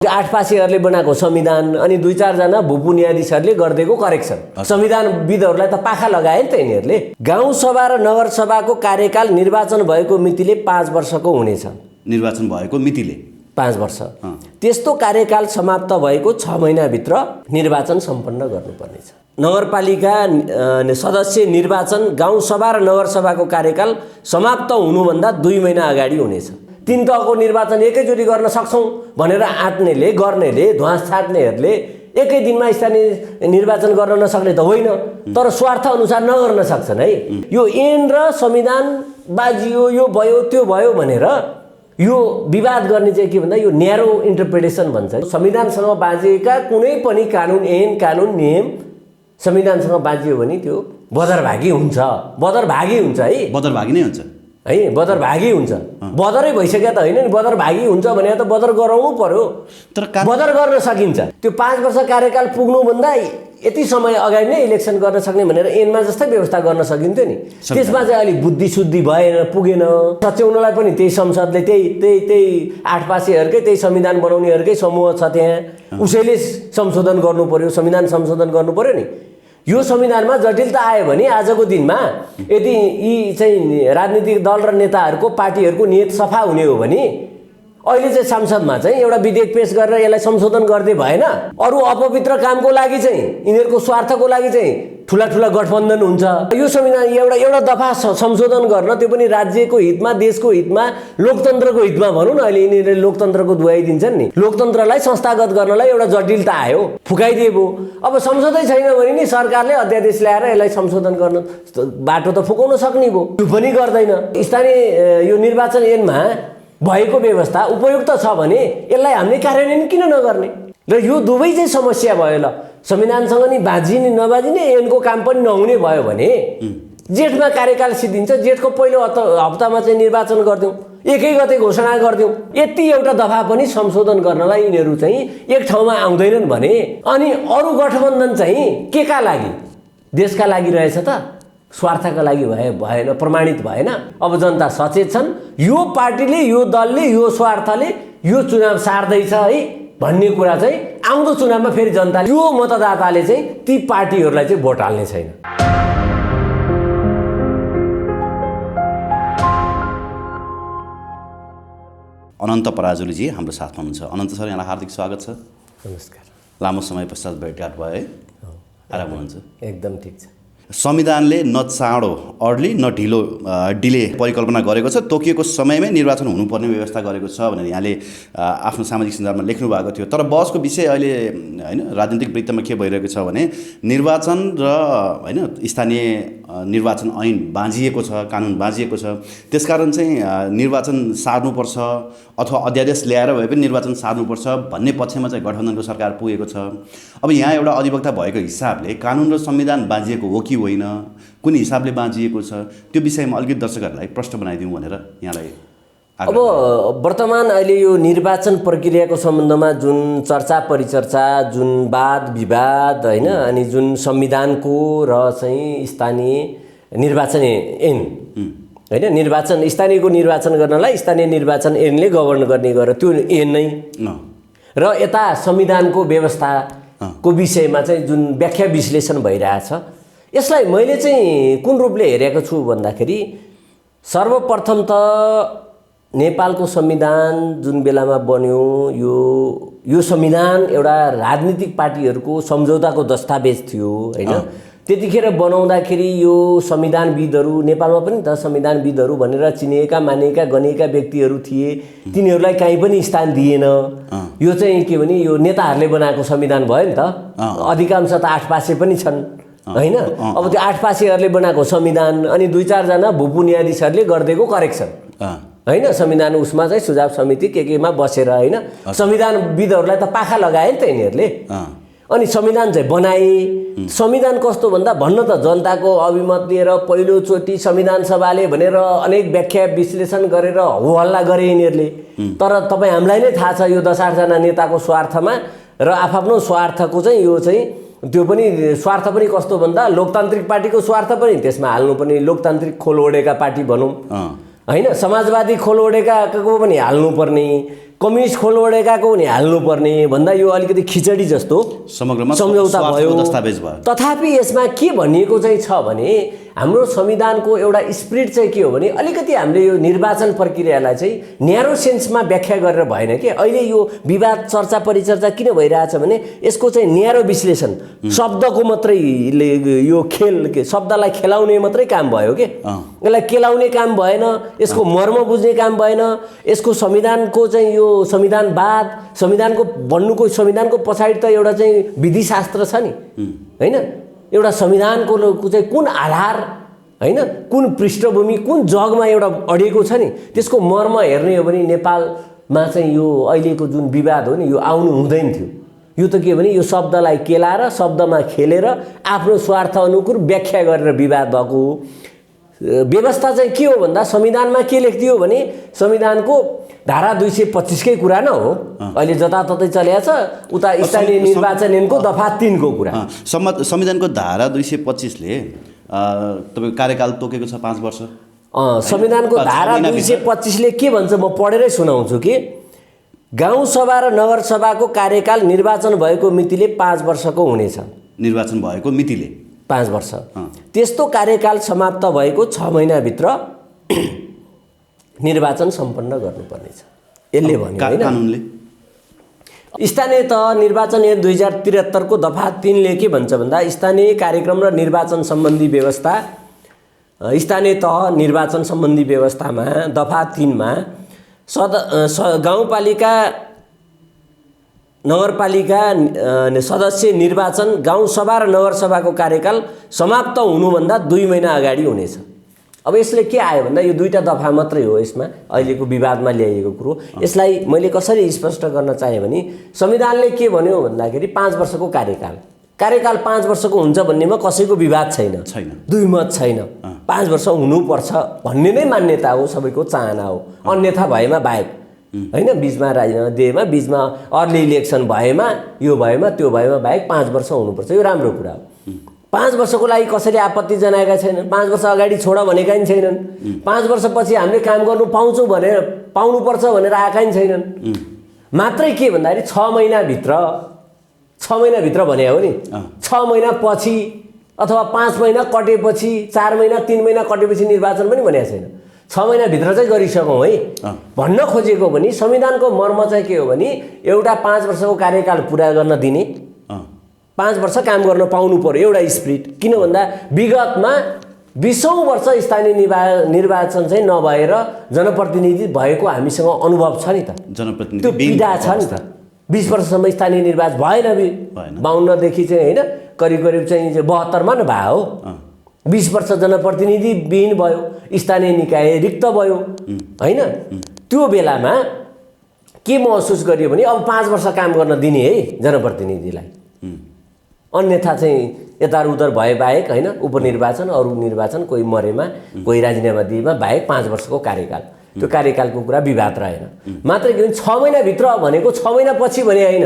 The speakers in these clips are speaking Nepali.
आठपासीहरूले बनाएको संविधान अनि दुई चारजना भूबुनियादीहरूले गरिदिएको करेक्सन संविधानविदहरूलाई त पाखा लगाए नि त यिनीहरूले। गाउँसभा र नगरसभाको कार्यकाल निर्वाचन भएको मितिले 5 वर्षको हुनेछ। निर्वाचन भएको मितिले 5 वर्ष। त्यस्तो कार्यकाल समाप्त भएको 6 महिनाभित्र निर्वाचन सम्पन्न गर्नुपर्नेछ। नगरपालिका सदस्य निर्वाचन गाउँसभा र नगरसभाको कार्यकाल समाप्त हुनुभन्दा 2 महिना अगाडि हुनेछ। 3 तहको निर्वाचन एकैचोटि गर्न सक्छौं भनेर आँट्नेले गर्नेले ध्वास छाड्नेहरूले एकै दिनमा स्थानीय निर्वाचन गर्न नसक्ने त होइन, तर स्वार्थ अनुसार नगर्न सक्छन् है। यो ऐन र संविधान बाजियो, यो भयो त्यो भयो भनेर यो विवाद गर्ने चाहिँ के भन्दा यो न्यारो इन्टरप्रिटेसन भन्छ। संविधानसँग बाजिएका कुनै पनि कानुन ऐन कानुन नियम संविधानसँग बाजियो भने त्यो बदरभागी हुन्छ। बदरभागी हुन्छ है, बदरभागी नै हुन्छ है, बदरभागी हुन्छ। बदरै भइसक्यो त होइन नि, बदरभागी हुन्छ भने त बदर गराउनु पर्यो। तर बदर गर्न सकिन्छ। त्यो 5 वर्ष कार्यकाल पुग्नुभन्दा यति समय अगाडि नै इलेक्सन गर्न सक्ने भनेर ऐनमा जस्तै व्यवस्था गर्न सकिन्थ्यो नि। त्यसमा चाहिँ अलि बुद्धि शुद्धि भएन, पुगेन। सच्याउनलाई पनि त्यही संसदले त्यही आठपासीहरूकै त्यही संविधान बनाउनेहरूकै समूह छ त्यहाँ, उसैले संशोधन गर्नु पर्यो, संविधान संशोधन गर्नु पर्यो नि। यो संविधानमा जटिलता आयो भने आजको दिनमा यदि यी चाहिँ राजनीतिक दल र नेताहरूको पार्टीहरूको नियत सफा हुने हो भने अहिले चाहिँ संसदमा चाहिँ एउटा विधेयक पेश गरेर यसलाई संशोधन गर्दै भएन। अरू अपवित्र कामको लागि चाहिँ यिनीहरूको स्वार्थको लागि चाहिँ ठुला गठबन्धन हुन्छ। यो संविधान एउटा दफा संशोधन गर्न, त्यो पनि राज्यको हितमा, देशको हितमा, लोकतन्त्रको हितमा भनौँ न। अहिले यिनीहरूले लोकतन्त्रको दुहाई दिन्छन् नि। लोकतन्त्रलाई संस्थागत गर्नलाई एउटा जटिलता आयो, फुकाइदिएको। अब संसदै छैन भने नि सरकारले अध्यादेश ल्याएर यसलाई संशोधन गर्न बाटो त फुकाउन सक्ने भयो, त्यो पनि गर्दैन। स्थानीय यो निर्वाचन ऐनमा भएको व्यवस्था उपयुक्त छ भने यसलाई हामीले कार्यान्वयन किन नगर्ने? र यो दुवै चाहिँ समस्या भयो। ल संविधानसँग नि बाजिने नबाजिने, ऐनको काम पनि नहुने भयो भने जेठमा कार्यकाल सिद्धिन्छ। जेठको पहिलो हप्तामा चाहिँ निर्वाचन गरिदिउँ, एकै गते घोषणा गरिदिउँ। यति एउटा दफा पनि संशोधन गर्नलाई यिनीहरू चाहिँ एक ठाउँमा आउँदैनन् भने अनि अरू गठबन्धन चाहिँ केका लागि? देशका लागि रहेछ त, स्वार्थका लागि भएन, प्रमाणित भएन। अब जनता सचेत छन्। यो पार्टीले, यो दलले, यो स्वार्थले यो चुनाव सार्दैछ है भन्ने कुरा चाहिँ आउँदो चुनावमा फेरि जनताले, यो मतदाताले चाहिँ ती पार्टीहरूलाई चाहिँ भोट हाल्ने छैन। अनन्त पराजुलीजी हाम्रो साथमा हुनुहुन्छ। अनन्त सर, यहाँलाई हार्दिक स्वागत छ। नमस्कार। लामो समय पश्चात भेटघाट भयो है, आराम हुनुहुन्छ? एकदम ठिक छ। संविधानले न चाँडो अर्ली न ढिलो डिले परिकल्पना गरेको छ। तोकिएको समयमै निर्वाचन हुनुपर्ने व्यवस्था गरेको छ भनेर यहाँले आफ्नो सामाजिक सञ्जालमा लेख्नु भएको थियो। तर बहसको विषय अहिले होइन राजनीतिक वृत्तमा के भइरहेको छ भने निर्वाचन र होइन स्थानीय निर्वाचन ऐन बाँझिएको छ, कानुन बाँझिएको छ। त्यसकारण चाहिँ निर्वाचन सार्नुपर्छ अथवा अध्यादेश ल्याएर भए पनि निर्वाचन सार्नुपर्छ भन्ने पक्षमा चाहिँ गठबन्धनको सरकार पुगेको छ। अब यहाँ एउटा अधिवक्ता भएको हिसाबले कानुन र संविधान बाँझिएको हो कि होइन, कुन हिसाबले बाँझिएको छ, त्यो विषयमा अलिकति दर्शकहरूलाई प्रश्न बनाइदिउँ भनेर यहाँलाई। अब वर्तमान अहिले यो निर्वाचन प्रक्रियाको सम्बन्धमा जुन चर्चा परिचर्चा, जुन वाद विवाद होइन, अनि जुन संविधानको र चाहिँ स्थानीय निर्वाचन ऐन होइन, निर्वाचन स्थानीयको निर्वाचन गर्नलाई स्थानीय निर्वाचन ऐनले गभर्न गर्ने गरेर त्यो ऐन नै र यता संविधानको व्यवस्थाको विषयमा चाहिँ जुन व्याख्या विश्लेषण भइरहेछ, यसलाई मैले चाहिँ कुन रूपले हेरेको छु भन्दाखेरि सर्वप्रथम त नेपालको संविधान जुन बेलामा बन्यो, यो संविधान एउटा राजनीतिक पार्टीहरूको सम्झौताको दस्तावेज थियो होइन। त्यतिखेर बनाउँदाखेरि यो संविधानविदहरू, नेपालमा पनि त संविधानविदहरू भनेर चिनिएका मानिएका गनिएका व्यक्तिहरू थिए, तिनीहरूलाई कहीँ पनि स्थान दिएन। यो चाहिँ के भने यो नेताहरूले बनाएको संविधान भयो नि त। अधिकांश त आठपासे पनि छन् होइन। अब त्यो आठपासीहरूले बनाएको संविधान अनि दुई चारजना भूबुनियादीहरूले गरिदिएको करेक्सन होइन, संविधान उसमा चाहिँ सुझाव समिति केमा बसेर होइन, संविधानविदहरूलाई त पाखा लगाए नि त यिनीहरूले। अनि संविधान चाहिँ बनाए। संविधान कस्तो भन्दा भन्न त जनताको अभिमत लिएर पहिलोचोटि संविधान सभाले भनेर अनेक व्याख्या विश्लेषण गरेर हो हल्ला गरे यिनीहरूले। तर तपाईँ हामीलाई नै थाहा छ यो 10-8 जना नेताको स्वार्थमा र आफ्नो स्वार्थको चाहिँ यो चाहिँ त्यो पनि स्वार्थ पनि कस्तो भन्दा लोकतान्त्रिक पार्टीको स्वार्थ पनि त्यसमा हाल्नु पनि, लोकतान्त्रिक खोल ओढेका पार्टी भनौँ होइन, समाजवादी खोल ओढेकाको पनि हाल्नुपर्ने, कम्युनिस्ट खोलवडेकाको नि हाल्नुपर्ने भन्दा यो अलिकति खिचडी जस्तो समग्रमा सम्झौता भयो। दस्तावेज भयो। तथापि यसमा के भनिएको चाहिँ छ भने हाम्रो संविधानको एउटा स्पिरिट चाहिँ के हो भने अलिकति हामीले यो निर्वाचन प्रक्रियालाई चाहिँ न्यारो सेन्समा व्याख्या गरेर भएन कि अहिले यो विवाद चर्चा परिचर्चा किन भइरहेछ भने यसको चाहिँ न्यारो विश्लेषण शब्दको मात्रै यो खेल के शब्दलाई खेलाउने मात्रै काम भयो के यसलाई केलाउने काम भएन, यसको मर्म बुझ्ने काम भएन, यसको संविधानको चाहिँ यो संविधानवाद संविधानको बन्नुको संविधानको पछाडि त एउटा चाहिँ विधिशास्त्र छ नि हैन, एउटा संविधानको चाहिँ कुन आधार हैन कुन पृष्ठभूमि कुन जगमा एउटा अडिएको छ नि त्यसको मर्म हेर्ने हो भने नेपालमा चाहिँ यो अहिलेको जुन विवाद हो नि यो आउनु हुँदैन थियो। यो त के भने यो शब्दलाई केलाएर शब्दमा खेलेर आफ्नो स्वार्थ अनुकूल व्याख्या गरेर विवाद भएको व्यवस्था चाहिँ के हो भन्दा संविधानमा के लेखिदियो भने संविधानको धारा 225 कै कुरा न हो अहिले जताततै चलेको छ उता स्थानीय निर्वाचन ऐनको दफा 3 को कुरा। संविधानको धारा 225 ले तपाईको कार्यकाल तोकेको छ 5 वर्ष। संविधानको धारा 225 ले के भन्छ म पढेरै सुनाउँछु कि गाउँसभा र नगरसभाको कार्यकाल निर्वाचन भएको मितिले 5 वर्षको हुनेछ। निर्वाचन भएको मितिले 5 वर्ष। त्यस्तो कार्यकाल समाप्त भएको 6 महिनाभित्र निर्वाचन सम्पन्न गर्नुपर्नेछ यसले भन्यो हैन कानुनले। स्थानीय तह निर्वाचन ऐन 2073 को दफा 3 ले के भन्छ भन्दा स्थानीय कार्यक्रम र निर्वाचन सम्बन्धी व्यवस्था स्थानीय तह निर्वाचन सम्बन्धी व्यवस्थामा दफा 3 मा गाउँपालिका नगरपालिका सदस्य निर्वाचन गाउँसभा र नगरसभाको कार्यकाल समाप्त हुनुभन्दा 2 महिना अगाडि हुनेछ। अब यसले के आयो भन्दा यो दुईटा दफा मात्रै हो यसमा अहिलेको विवादमा ल्याइएको कुरो। यसलाई मैले कसरी स्पष्ट गर्न चाहे भने संविधानले के भन्यो भन्दाखेरि 5 वर्षको कार्यकाल 5 वर्षको हुन्छ भन्नेमा कसैको विवाद छैन, दुई मत छैन। 5 वर्ष हुनुपर्छ भन्ने नै मान्यता हो, सबैको चाहना हो। अन्यथा भएमा बाहेक हैन बीचमा राजीनामा दिएमा बीचमा अर्ली इलेक्सन भएमा यो भएमा त्यो भएमा बाहेक 5 वर्ष हुनुपर्छ, यो राम्रो कुरा हो। 5 वर्षको लागि कसरी आपत्ति जनाएका छैनन्, 5 वर्ष अगाडि छोड भनेका नि छैनन्, 5 वर्षपछि हामीले काम गर्नु पाउँछौँ भनेर पाउनुपर्छ भनेर आएका नि छैनन्। मात्रै के भन्दाखेरि 6 महिनाभित्र भने हो नि 6 महिना पछि अथवा 5 महिना कटेपछि 4 महिना 3 महिना कटेपछि निर्वाचन पनि भनेको छैन। 6 महिनाभित्र चाहिँ गरिसकौँ है भन्न खोजेको भने संविधानको मर्म चाहिँ के हो भने एउटा 5 वर्षको कार्यकाल पुरा गर्न दिने 5 वर्ष काम गर्न पाउनु पर्यो एउटा स्पिरिट। किन भन्दा विगतमा 20औं वर्ष स्थानीय निर्वाचन चाहिँ नभएर जनप्रतिनिधि भएको हामीसँग अनुभव छ नि त, जनप्रतिनिधि पीडा छ नि त। 20 वर्षसम्म स्थानीय निर्वाचन भएन 52 देखि चाहिँ हैन करिब चाहिँ 72 मा न भयो। 20 वर्ष जनप्रतिनिधि विहीन भयो, स्थानीय निकाय रिक्त भयो हैन। त्यो बेलामा के महसुस गरियो भने अब 5 वर्ष काम गर्न दिने है जनप्रतिनिधिलाई, अन्यथा चाहिँ यता उधर भए बाहेक हैन उपनिर्वाचन अरु निर्वाचन कोही मरेमा कोही राजीनामा दिएमा बाहेक 5 वर्षको कार्यकाल, त्यो कार्यकालको कुरा विवाद रहेन। मात्र के 6 महिनाभित्र भनेको 6 महिना पछि भने हैन,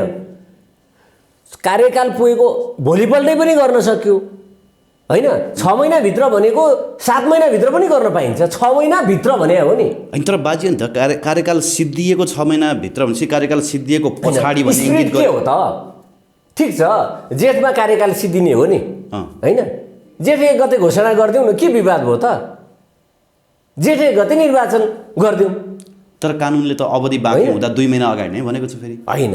कार्यकाल पुगेको भोलिपल्टै पनि गर्न सक्यो हैन। 6 महिनाभित्र भनेको 7 महिनाभित्र पनि गर्न पाइन्छ, 6 महिनाभित्र भने हो नि। अनि तर बाजी नि त कार्यकाल सिद्धिएको 6 महिनाभित्र भनेपछि कार्यकाल सिद्धिएको पछाडि भन्ने इङ्गित के हो त? ठीक छ जेठमा कार्यकाल सिद्धिने हो नि हैन, जेठ 1 गते घोषणा गरिदिउँ न, के विवाद भयो त? जेठ 1 गते निर्वाचन गरिदिउँ। तर कानुनले त अवधि बाँकी हुँदा 2 महिना अगाडि नै भनेको छ फेरि हैन।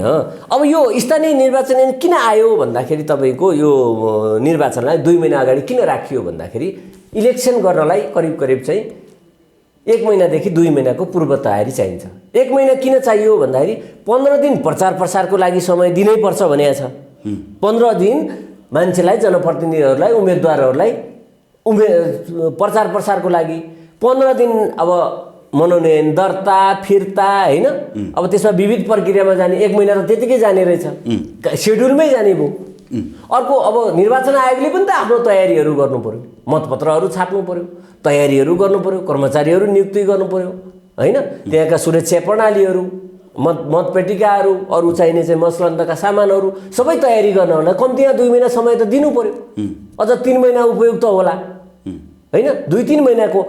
अब यो स्थानीय निर्वाचन किन आयो भन्दाखेरि तपाईको यो निर्वाचनलाई 2 महिना अगाडि किन राखियो भन्दाखेरि इलेक्सन गर्नलाई करिब चाहिँ 1 महिनादेखि 2 महिनाको पूर्व तयारी चाहिन्छ। 1 महिना किन चाहियो भन्दाखेरि 15 दिन प्रचार प्रसारको लागि समय दिनै पर्छ भनेको छ। 15 दिन मान्छेलाई जनप्रतिनिधिहरूलाई उम्मेदवारहरूलाई प्रचार प्रसारको लागि 15 दिन अब मनोनयन दर्ता फिर्ता हैन। अब त्यसमा विविध प्रक्रियामा जाने 1 महिना त त्यतिकै जाने रहेछ, शेड्युलमै जाने भयो। अर्को अब निर्वाचन आयोगले पनि त आफ्नो तयारीहरू गर्नु पर्यो, मतपत्रहरू छाप्नु पर्यो, तयारीहरू गर्नु पर्यो, कर्मचारीहरू नियुक्ति गर्नु पर्यो हैन। त्यहाँका सुरक्षा प्रणालीहरू मतपेटिकाहरू अरू चाहिने चाहिँ मसलन्दका सामानहरू सबै तयारी गर्न होला कम्तीमा 2 महिना समय त दिनु पर्यो। अझ 3 महिना उपयुक्त होला हैन। 2-3 महिनाको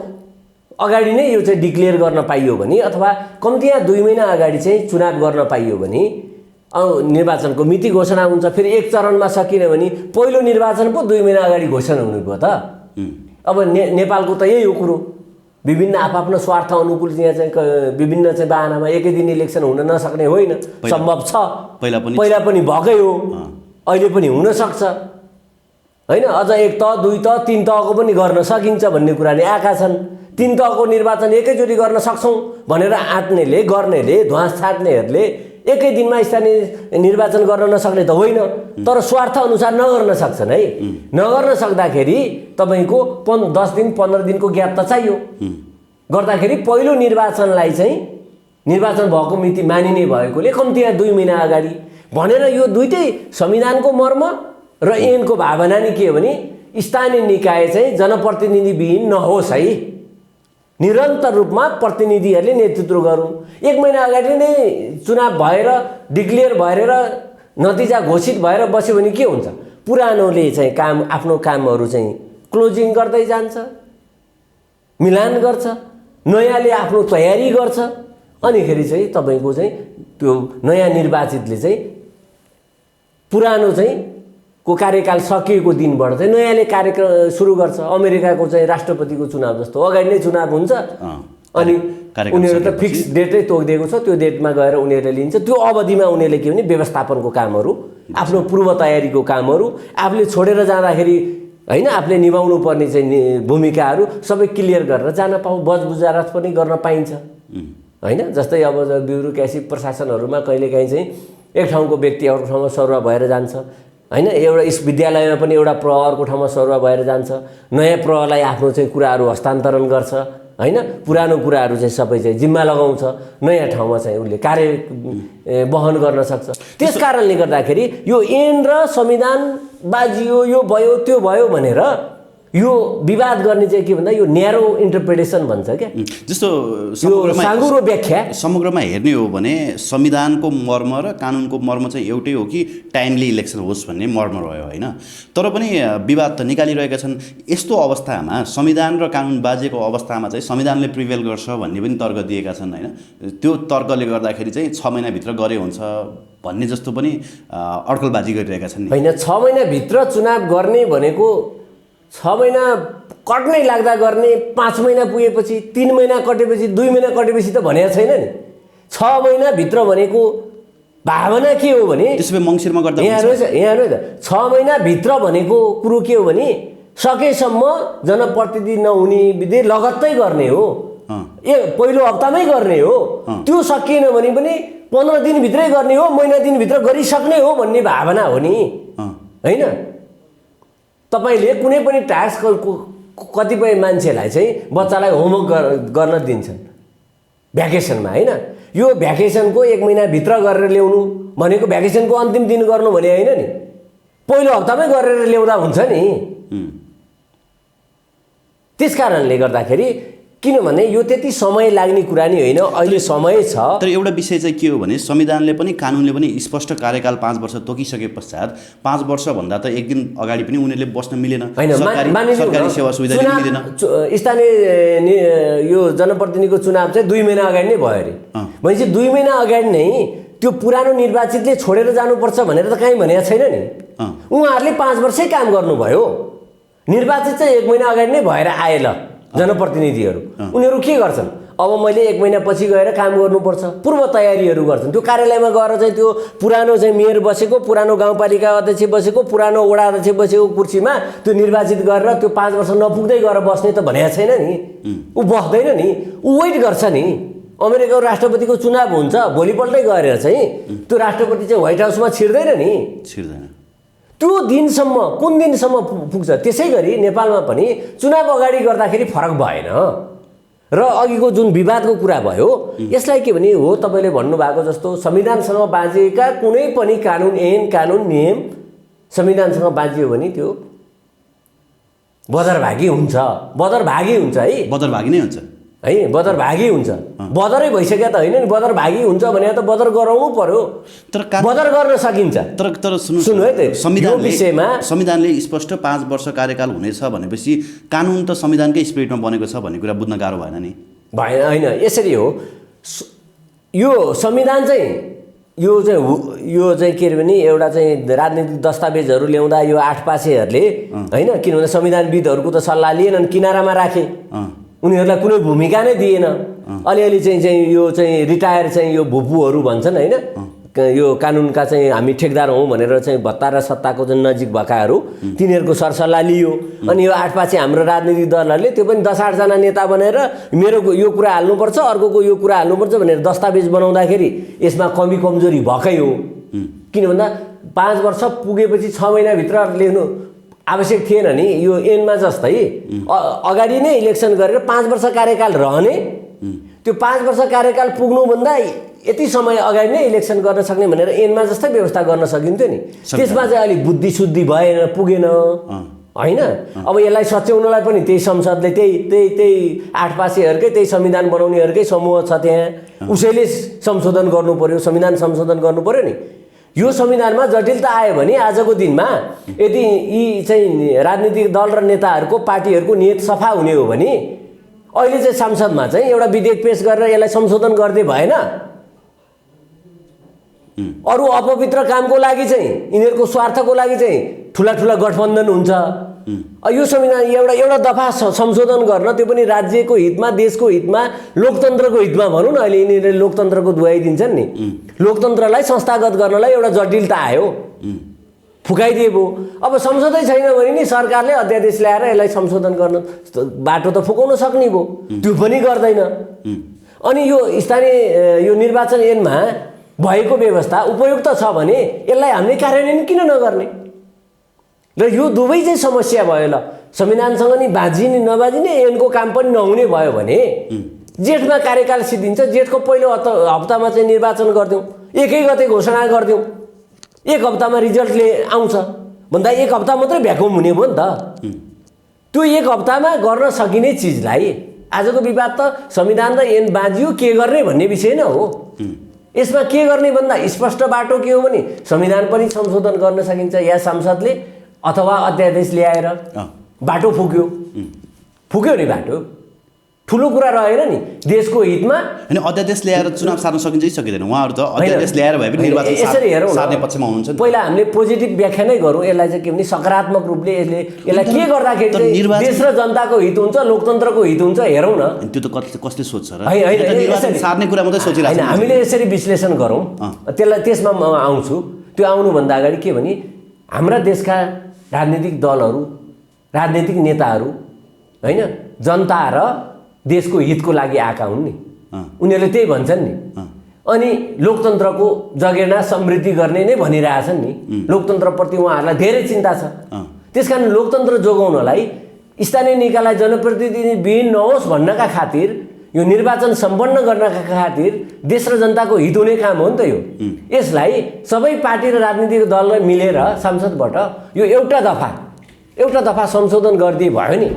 अगाडि नै यो चाहिँ डिक्लेयर गर्न पाइयो भने अथवा कम्तीमा 2 महिना अगाडि चाहिँ चुनाव गर्न पाइयो भने निर्वाचनको मिति घोषणा हुन्छ। फेरि एक चरणमा सकिन भने पहिलो निर्वाचन पो 2 महिना अगाडि घोषणा हुने भयो त। अब नेपालको त यही हो कुरो। विभिन्न आफ्नो स्वार्थ अनुकूल यहाँ चाहिँ विभिन्न चाहिँ बाहनामा एकै दिन इलेक्सन हुन नसक्ने होइन, सम्भव छ। पहिला पनि भएकै हो, अहिले पनि हुन सक्छ होइन। अझ 1 तह 2 तह 3 तहको पनि गर्न सकिन्छ भन्ने कुरा नै आएका छन्। 3 तहको निर्वाचन एकैचोटि गर्न सक्छौँ भनेर आँट्नेले गर्नेले ध्वास छाड्नेहरूले एकै दिनमा स्थानीय निर्वाचन गर्न नसक्ने त होइन, तर स्वार्थ अनुसार नगर्न सक्छन् है। नगर्न सक्दाखेरि तपाईँको 10 दिन 15 दिनको ग्याप त चाहियो। गर्दाखेरि पहिलो निर्वाचनलाई चाहिँ निर्वाचन भएको मिति मानिने भएकोले कम्तीमा 2 महिना अगाडि भनेर यो दुइटै संविधानको मर्म र ऐनको भावना नि के हो भने स्थानीय निकाय चाहिँ जनप्रतिनिधिविहीन नहोस् है, निरन्तर रूपमा प्रतिनिधिहरूले नेतृत्व गरून्। 1 महिना अगाडि नै चुनाव भएर डिक्लेयर भएर नतिजा घोषित भएर बस्यो भने के हुन्छ? पुरानोले चाहिँ आफ्नो कामहरू चाहिँ क्लोजिङ गर्दै जान्छ, मिलान गर्छ, नयाँले आफ्नो तयारी गर्छ। अनिखेरि चाहिँ तपाईँको चाहिँ त्यो नयाँ निर्वाचितले चाहिँ पुरानो चाहिँ को कार्यकाल सकिएको दिनबाट चाहिँ नयाँले कार्यक्रम सुरु गर्छ। अमेरिकाको चाहिँ राष्ट्रपतिको चुनाव जस्तो अगाडि नै चुनाव हुन्छ अनि उनीहरू त फिक्स डेटै तोकिदिएको छ, त्यो डेटमा गएर उनीहरूले लिन्छ। त्यो अवधिमा उनीहरूले के भने व्यवस्थापनको कामहरू, आफ्नो पूर्व तयारीको कामहरू आफूले छोडेर जाँदाखेरि होइन आफूले निभाउनु पर्ने चाहिँ भूमिकाहरू सबै क्लियर गरेर जान बजबुजारत पनि गर्न पाइन्छ होइन। जस्तै अब ब्युरोक्रेसी प्रशासनहरूमा कहिलेकाहीँ चाहिँ एक ठाउँको व्यक्ति अर्को ठाउँमा सरुवा भएर जान्छ होइन। एउटा विद्यालयमा पनि एउटा प्रह अर्को ठाउँमा सरुवा भएर जान्छ, नयाँ प्रहलाई आफ्नो चाहिँ कुराहरू हस्तान्तरण गर्छ होइन। पुरानो कुराहरू चाहिँ सबै चाहिँ जिम्मा लगाउँछ, नयाँ ठाउँमा चाहिँ उसले कार्य वहन गर्न सक्छ। त्यस कारणले गर्दाखेरि यो ऐन र संविधान बाजियो, यो भयो त्यो भयो भनेर यो विवाद गर्ने चाहिँ के भन्दा यो न्यारो इन्टरप्रिटेसन भन्छ क्या, जस्तो साँगुरो व्याख्या। समग्रमा हेर्ने हो भने संविधानको मर्म र कानुनको मर्म चाहिँ एउटै हो कि टाइमली इलेक्सन होस् भन्ने मर्म रह्यो होइन। तर पनि विवाद त निकालिरहेका छन्। यस्तो अवस्थामा संविधान र कानुन बाजिएको अवस्थामा चाहिँ संविधानले प्रिभेल गर्छ भन्ने पनि तर्क दिएका छन् होइन। त्यो तर्कले गर्दाखेरि चाहिँ 6 महिनाभित्र गरे हुन्छ भन्ने जस्तो पनि अड्कलबाजी गरिरहेका छन् होइन। 6 महिनाभित्र चुनाव गर्ने भनेको 6 महिना कट्नै लाग्दा गर्ने, 5 महिना पुगेपछि 3 महिना कटेपछि 2 महिना कटेपछि त भनेको छैन नि। 6 महिनाभित्र भनेको भावना के हो भने त्यसो भए मङ्सिरमा गर्दा यहाँ हेर्नु त 6 महिनाभित्र भनेको कुरो के हो भने सकेसम्म जनप्रतिनिधि नहुने विधि लगत्तै गर्ने हो, पहिलो हप्तामै गर्ने हो। त्यो सकिएन भने पनि 15 दिनभित्रै गर्ने हो, महिना दिनभित्र गरिसक्ने हो भन्ने भावना हो नि होइन। तपाईँले कुनै पनि टास्कको कतिपय मान्छेलाई चाहिँ बच्चालाई होमवर्क गर्न दिन्छन् भ्याकेसनमा होइन। यो भ्याकेसनको 1 महिनाभित्र गरेर ल्याउनु भनेको भ्याकेसनको अन्तिम दिन गर्नु भने होइन नि, पहिलो हप्तामै गरेर ल्याउँदा हुन्छ नि। त्यस कारणले गर्दाखेरि किनभने यो त्यति समय लाग्ने कुरा नि होइन, अहिले समय छ। तर एउटा विषय चाहिँ के हो भने संविधानले पनि कानुनले पनि स्पष्ट कार्यकाल 5 वर्ष तोकिसके पश्चात 5 वर्षभन्दा त एक दिन अगाडि पनि उनीहरूले बस्न मिलेन, सरकारी सेवा सुविधा मिलेन। स्थानीय यो जनप्रतिनिधिको चुनाव चाहिँ 2 महिना अगाडि नै भयो अरे। भनेपछि 2 महिना अगाडि नै त्यो पुरानो निर्वाचितले छोडेर जानुपर्छ भनेर त कहीँ भनेको छैन नि। उहाँहरूले 5 वर्षै काम गर्नुभयो, निर्वाचित चाहिँ 1 महिना अगाडि नै भएर आए। ल जनप्रतिनिधिहरू उनीहरू के गर्छन्? अब मैले 1 महिना पछि गएर काम गर्नुपर्छ, पूर्व तयारीहरू गर्छन्। त्यो कार्यालयमा गएर चाहिँ त्यो पुरानो चाहिँ मेयर बसेको, पुरानो गाउँपालिका अध्यक्ष बसेको, पुरानो वडा अध्यक्ष बसेको कुर्सीमा त्यो निर्वाचित गरेर त्यो 5 वर्ष नपुग्दै गएर बस्ने त भनेको छैन नि। ऊ बस्दैन नि, ऊ वेट गर्छ नि। अमेरिकाको राष्ट्रपतिको चुनाव हुन्छ, भोलिपल्टै गएर चाहिँ त्यो राष्ट्रपति चाहिँ व्हाइट हाउसमा छिर्दैन नि, छिर्दैन। त्यो दिनसम्म कुन दिनसम्म पुग्छ। त्यसै गरी नेपालमा पनि चुनाव अगाडि गर्दाखेरि फरक भएन र अघिको जुन विवादको कुरा भयो यसलाई के भने हो तपाईँले भन्नुभएको जस्तो संविधानसँग बाँझिएका कुनै पनि कानुन ऐन कानुन नियम संविधानसँग बाँझियो भने त्यो बदरभागी हुन्छ, बदरभागी हुन्छ है, बदरभागी नै हुन्छ। है बदर भागी हुन्छ बदरै भइसक्यो त होइन नि बदर भागी हुन्छ भने त बदर गराउनु पर्यो तर बदर गर्न सकिन्छ तर सुन्नु है त संविधानले स्पष्ट 5 वर्ष कार्यकाल हुनेछ भनेपछि कानुन त संविधानकै स्पिरिटमा बनेको छ भन्ने कुरा बुझ्न गाह्रो भएन नि भएन होइन यसरी हो यो संविधान चाहिँ यो चाहिँ के अरे भने एउटा चाहिँ राजनीतिक दस्तावेजहरू ल्याउँदा यो 8 पासेहरूले होइन किनभने संविधानविदहरूको त सल्लाह लिएनन् किनारामा राखे उनीहरूलाई कुनै भूमिका नै दिएन अलिअलि चाहिँ यो चाहिँ रिटायर चाहिँ यो भुपुहरू भन्छन् होइन यो कानुनका चाहिँ हामी ठेकदार हौँ भनेर चाहिँ भत्ता र सत्ताको चाहिँ नजिक भएकाहरू तिनीहरूको सरसल्लाह लियो अनि यो 8 पासे हाम्रो राजनीतिक दलहरूले त्यो पनि 10-8 जना नेता बनेर मेरो यो कुरा हाल्नुपर्छ अर्कोको यो कुरा हाल्नुपर्छ भनेर दस्तावेज बनाउँदाखेरि यसमा कमी कमजोरी भएकै हो किन भन्दा 5 वर्ष पुगेपछि 6 महिनाभित्र लेख्नु आवश्यक थिएन नि यो ऐनमा जस्तै अगाडि नै इलेक्सन गरेर 5 वर्ष कार्यकाल रहने त्यो 5 वर्ष कार्यकाल पुग्नुभन्दा यति समय अगाडि नै इलेक्सन गर्न सक्ने भनेर ऐनमा जस्तै व्यवस्था गर्न सकिन्थ्यो नि त्यसमा चाहिँ अलिक बुद्धि शुद्धि भएन पुगेन होइन अब यसलाई सच्याउनलाई पनि त्यही संसदले त्यही 8 पासेहरूकै त्यही संविधान बनाउनेहरूकै समूह छ त्यहाँ उसैले संशोधन गर्नु पर्यो संविधान संशोधन गर्नु पर्यो नि यो संविधानमा जटिलता आयो भने आजको दिनमा यदि यी चाहिँ राजनीतिक दल र नेताहरूको पार्टीहरूको नियत सफा हुने हो भने अहिले चाहिँ संसदमा चाहिँ एउटा विधेयक पेश गरेर यसलाई संशोधन गर्दै भएन अरू अपवित्र कामको लागि चाहिँ यिनीहरूको स्वार्थको लागि चाहिँ ठुला गठबन्धन हुन्छ यो संविधान एउटा दफा संशोधन गर्न त्यो पनि राज्यको हितमा देशको हितमा लोकतन्त्रको हितमा भनौँ न अहिले यिनीहरूले लोकतन्त्रको दुहाई दिन्छन् नि लोकतन्त्रलाई संस्थागत गर्नलाई एउटा जटिलता आयो फुकाइदिएको अब संसदै छैन भने नि सरकारले अध्यादेश ल्याएर यसलाई संशोधन गर्न बाटो त फुकाउन सक्ने भयो त्यो पनि गर्दैन अनि यो स्थानीय यो निर्वाचन ऐनमा भएको व्यवस्था उपयुक्त छ भने यसलाई हामीले कार्यान्वयन किन नगर्ने र यो दुवै चाहिँ समस्या भयो ल संविधानसँग नि बाजिने नबाजिने ऐनको काम पनि नहुने भयो भने जेठमा कार्यकाल सिद्धिन्छ जेठको पहिलो हप्तामा चाहिँ निर्वाचन गरिदिउँ 1 गते घोषणा गरिदिउँ 1 हप्तामा रिजल्टले आउँछ भन्दा 1 हप्ता मात्रै भ्याकुम हुने भयो नि त त्यो 1 हप्तामा गर्न सकिने चिजलाई आजको विवाद त संविधान र ऐन बाजियो के गर्ने भन्ने विषय नै हो यसमा के गर्ने भन्दा स्पष्ट बाटो के हो भने संविधान पनि संशोधन गर्न सकिन्छ या संसदले अथवा अध्यादेश ल्याएर बाटो फुक्यो नि बाटो ठुलो कुरा रहेन नि देशको हितमा अनि अध्यादेश ल्याएर चुनाव सार्न सकिन्छ कि सकिँदैन उहाँहरू त अध्यादेश ल्याएर भए पनि निर्वाचन सार्ने पक्षमा हुनुहुन्छ पहिला हामीले पोजिटिभ व्याख्या नै गरौँ यसलाई चाहिँ के भने सकारात्मक रूपले यसलाई के गर्दाखेरि चाहिँ देश र जनताको हित हुन्छ लोकतन्त्रको हित हुन्छ हेरौँ न त्यो त कसले सोच्छ र निर्वाचन सार्ने कुरा मात्रै सोचिरहेको हैन हामीले यसरी विश्लेषण गरौँ त्यसमा म आउँछु त्यो आउनुभन्दा अगाडि के भने हाम्रा देशका राजनीतिक दलहरू राजनीतिक नेताहरू हैन जनता र देशको हितको लागि आएका हुन् नि उनीहरूले त्यही भन्छन् नि अनि लोकतन्त्रको जगेर्ना समृद्धि गर्ने नै भनिरहेछन् नि लोकतन्त्रप्रति उहाँहरूलाई धेरै चिन्ता छ त्यसकारण लोकतन्त्र जोगाउनलाई स्थानीय निकायलाई जनप्रतिनिधि विहीन नहोस् भन्नका खातिर यो निर्वाचन सम्पन्न गर्नका खातिर देश र जनताको हित हुने काम हो नि त यो यसलाई सबै पार्टी र राजनीतिक दलले मिलेर संसदबाट यो एउटा दफा संशोधन गरिदिए भयो नि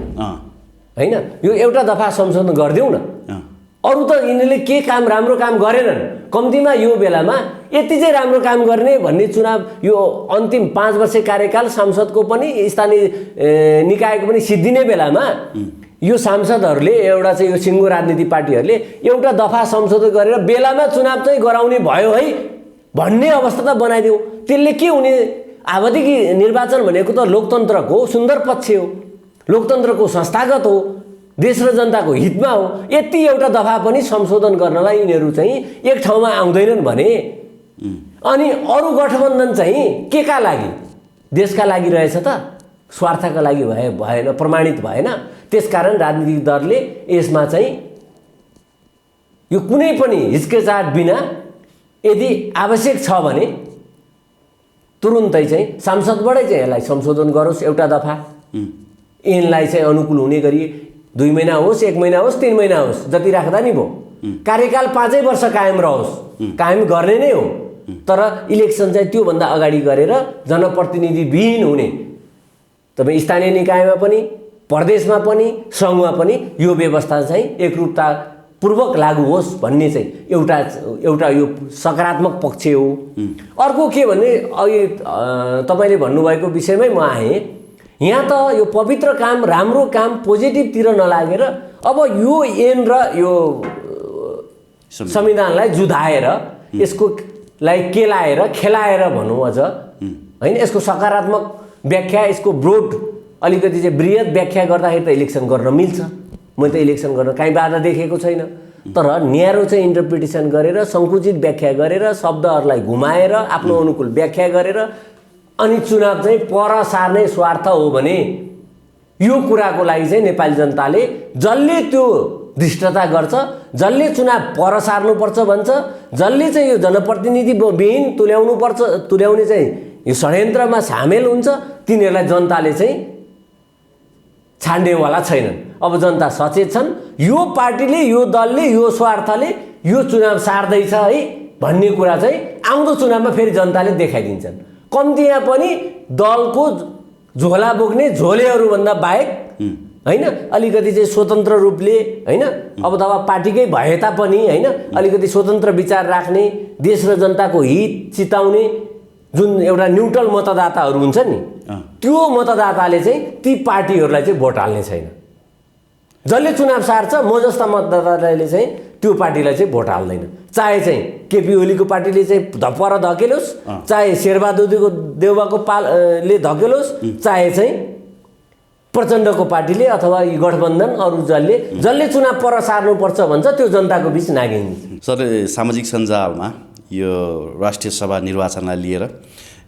हैन यो एउटा दफा संशोधन गरिदेऊ न अरु त यिनीहरूले के काम राम्रो काम गरेनन् कम्तीमा यो बेलामा यति चाहिँ राम्रो काम गर्ने भन्ने चुनाव यो अन्तिम 5 वर्ष कार्यकाल सांसदको पनि स्थानीय निकायको पनि सिद्धिने बेलामा यो सांसदहरूले एउटा चाहिँ यो सिङ्गो राजनीतिक पार्टीहरूले एउटा दफा संशोधन गरेर बेलामा चुनाव चाहिँ गराउने भयो है भन्ने अवस्था त बनाइदियो त्यसले के हुने आवधिक निर्वाचन भनेको त लोकतन्त्रको सुन्दर पक्ष हो लोकतन्त्रको संस्थागत हो देश र जनताको हितमा हो यति एउटा दफा पनि संशोधन गर्नलाई यिनीहरू चाहिँ एक ठाउँमा आउँदैनन् भने अनि अरु गठबन्धन चाहिँ के का लागि देशका लागि रहेछ त स्वार्थका लागि भएन प्रमाणित भएन त्यसकारण राजनीतिक दलले यसमा चाहिँ यो कुनै पनि हिचकिचाहट बिना यदि आवश्यक छ भने तुरुन्तै चाहिँ संसदबाटै चाहिँ यसलाई संशोधन गरोस् एउटा दफा ऐनलाई चाहिँ अनुकूल हुने गरी 2 महिना होस् 1 महिना होस् 3 महिना होस् जति राख्दा नि भो कार्यकाल 5 वर्ष कायम रहोस् कायम गर्ने नै हो तर इलेक्सन चाहिँ त्यो भन्दा अगाडि गरेर जनप्रतिनिधि विहीन हुने तपाईं स्थानीय निकायमा पनि प्रदेशमा पनि सङ्घमा पनि यो व्यवस्था चाहिँ एकरूपतापूर्वक लागू होस् भन्ने चाहिँ एउटा यो सकारात्मक पक्ष हो। अर्को के भने अघि तपाईँले भन्नुभएको विषयमै म आएँ। यहाँ त यो पवित्र काम, राम्रो काम, पोजिटिभतिर नलागेर अब यो ऐन र यो संविधानलाई जुधाएर यसको केलाएर खेलाएर भनौँ अझ होइन, यसको सकारात्मक व्याख्या, यसको ब्रोड अलिकति चाहिँ बृहत व्याख्या गर्दाखेरि त इलेक्सन गर्न मिल्छ। मैले त इलेक्सन गर्न काहीँ बाधा देखेको छैन। तर न्यारो चाहिँ इन्टरप्रिटेसन गरेर, सङ्कुचित व्याख्या गरेर, शब्दहरूलाई घुमाएर आफ्नो अनुकूल व्याख्या गरेर अनि चुनाव चाहिँ पर सार्ने स्वार्थ हो भने यो कुराको लागि चाहिँ नेपाली जनताले जसले त्यो धृष्टता गर्छ, जसले चुनाव पर सार्नुपर्छ भन्छ, जसले चाहिँ यो जनप्रतिनिधि विहीन तुल्याउने चाहिँ यो षड्यन्त्रमा सामेल हुन्छ, तिनीहरूलाई जनताले चाहिँ छाड्नेवाला छैनन्। अब जनता सचेत छन्। यो पार्टीले, यो दलले, यो स्वार्थले यो चुनाव सार्दैछ है भन्ने कुरा चाहिँ आउँदो चुनावमा फेरि जनताले देखाइदिन्छन्। कम्तीमा पनि दलको झोला बोक्ने झोलेहरूभन्दा बाहेक होइन, अलिकति चाहिँ स्वतन्त्र रूपले होइन, अब त पार्टीकै भए तापनि होइन, अलिकति स्वतन्त्र विचार राख्ने, देश र जनताको हित चिताउने जुन एउटा न्युट्रल मतदाताहरू हुन्छ नि, त्यो मतदाताले चाहिँ ती पार्टीहरूलाई चाहिँ भोट हाल्ने छैन। जसले चुनाव सार्छ म जस्ता मतदाताले चाहिँ त्यो पार्टीलाई चाहिँ भोट हाल्दैन। चाहे चाहिँ केपी ओलीको पार्टीले चाहिँ पर धकेलोस्, चाहे शेरबहादुर देउवाको ले धकेलोस्, चाहे चाहिँ प्रचण्डको पार्टीले अथवा यी गठबन्धन अरू जसले चुनाव पर सार्नुपर्छ भन्छ त्यो जनताको बिच नागिन्छ। सर, सामाजिक सञ्जालमा यो राष्ट्रिय सभा निर्वाचनलाई लिएर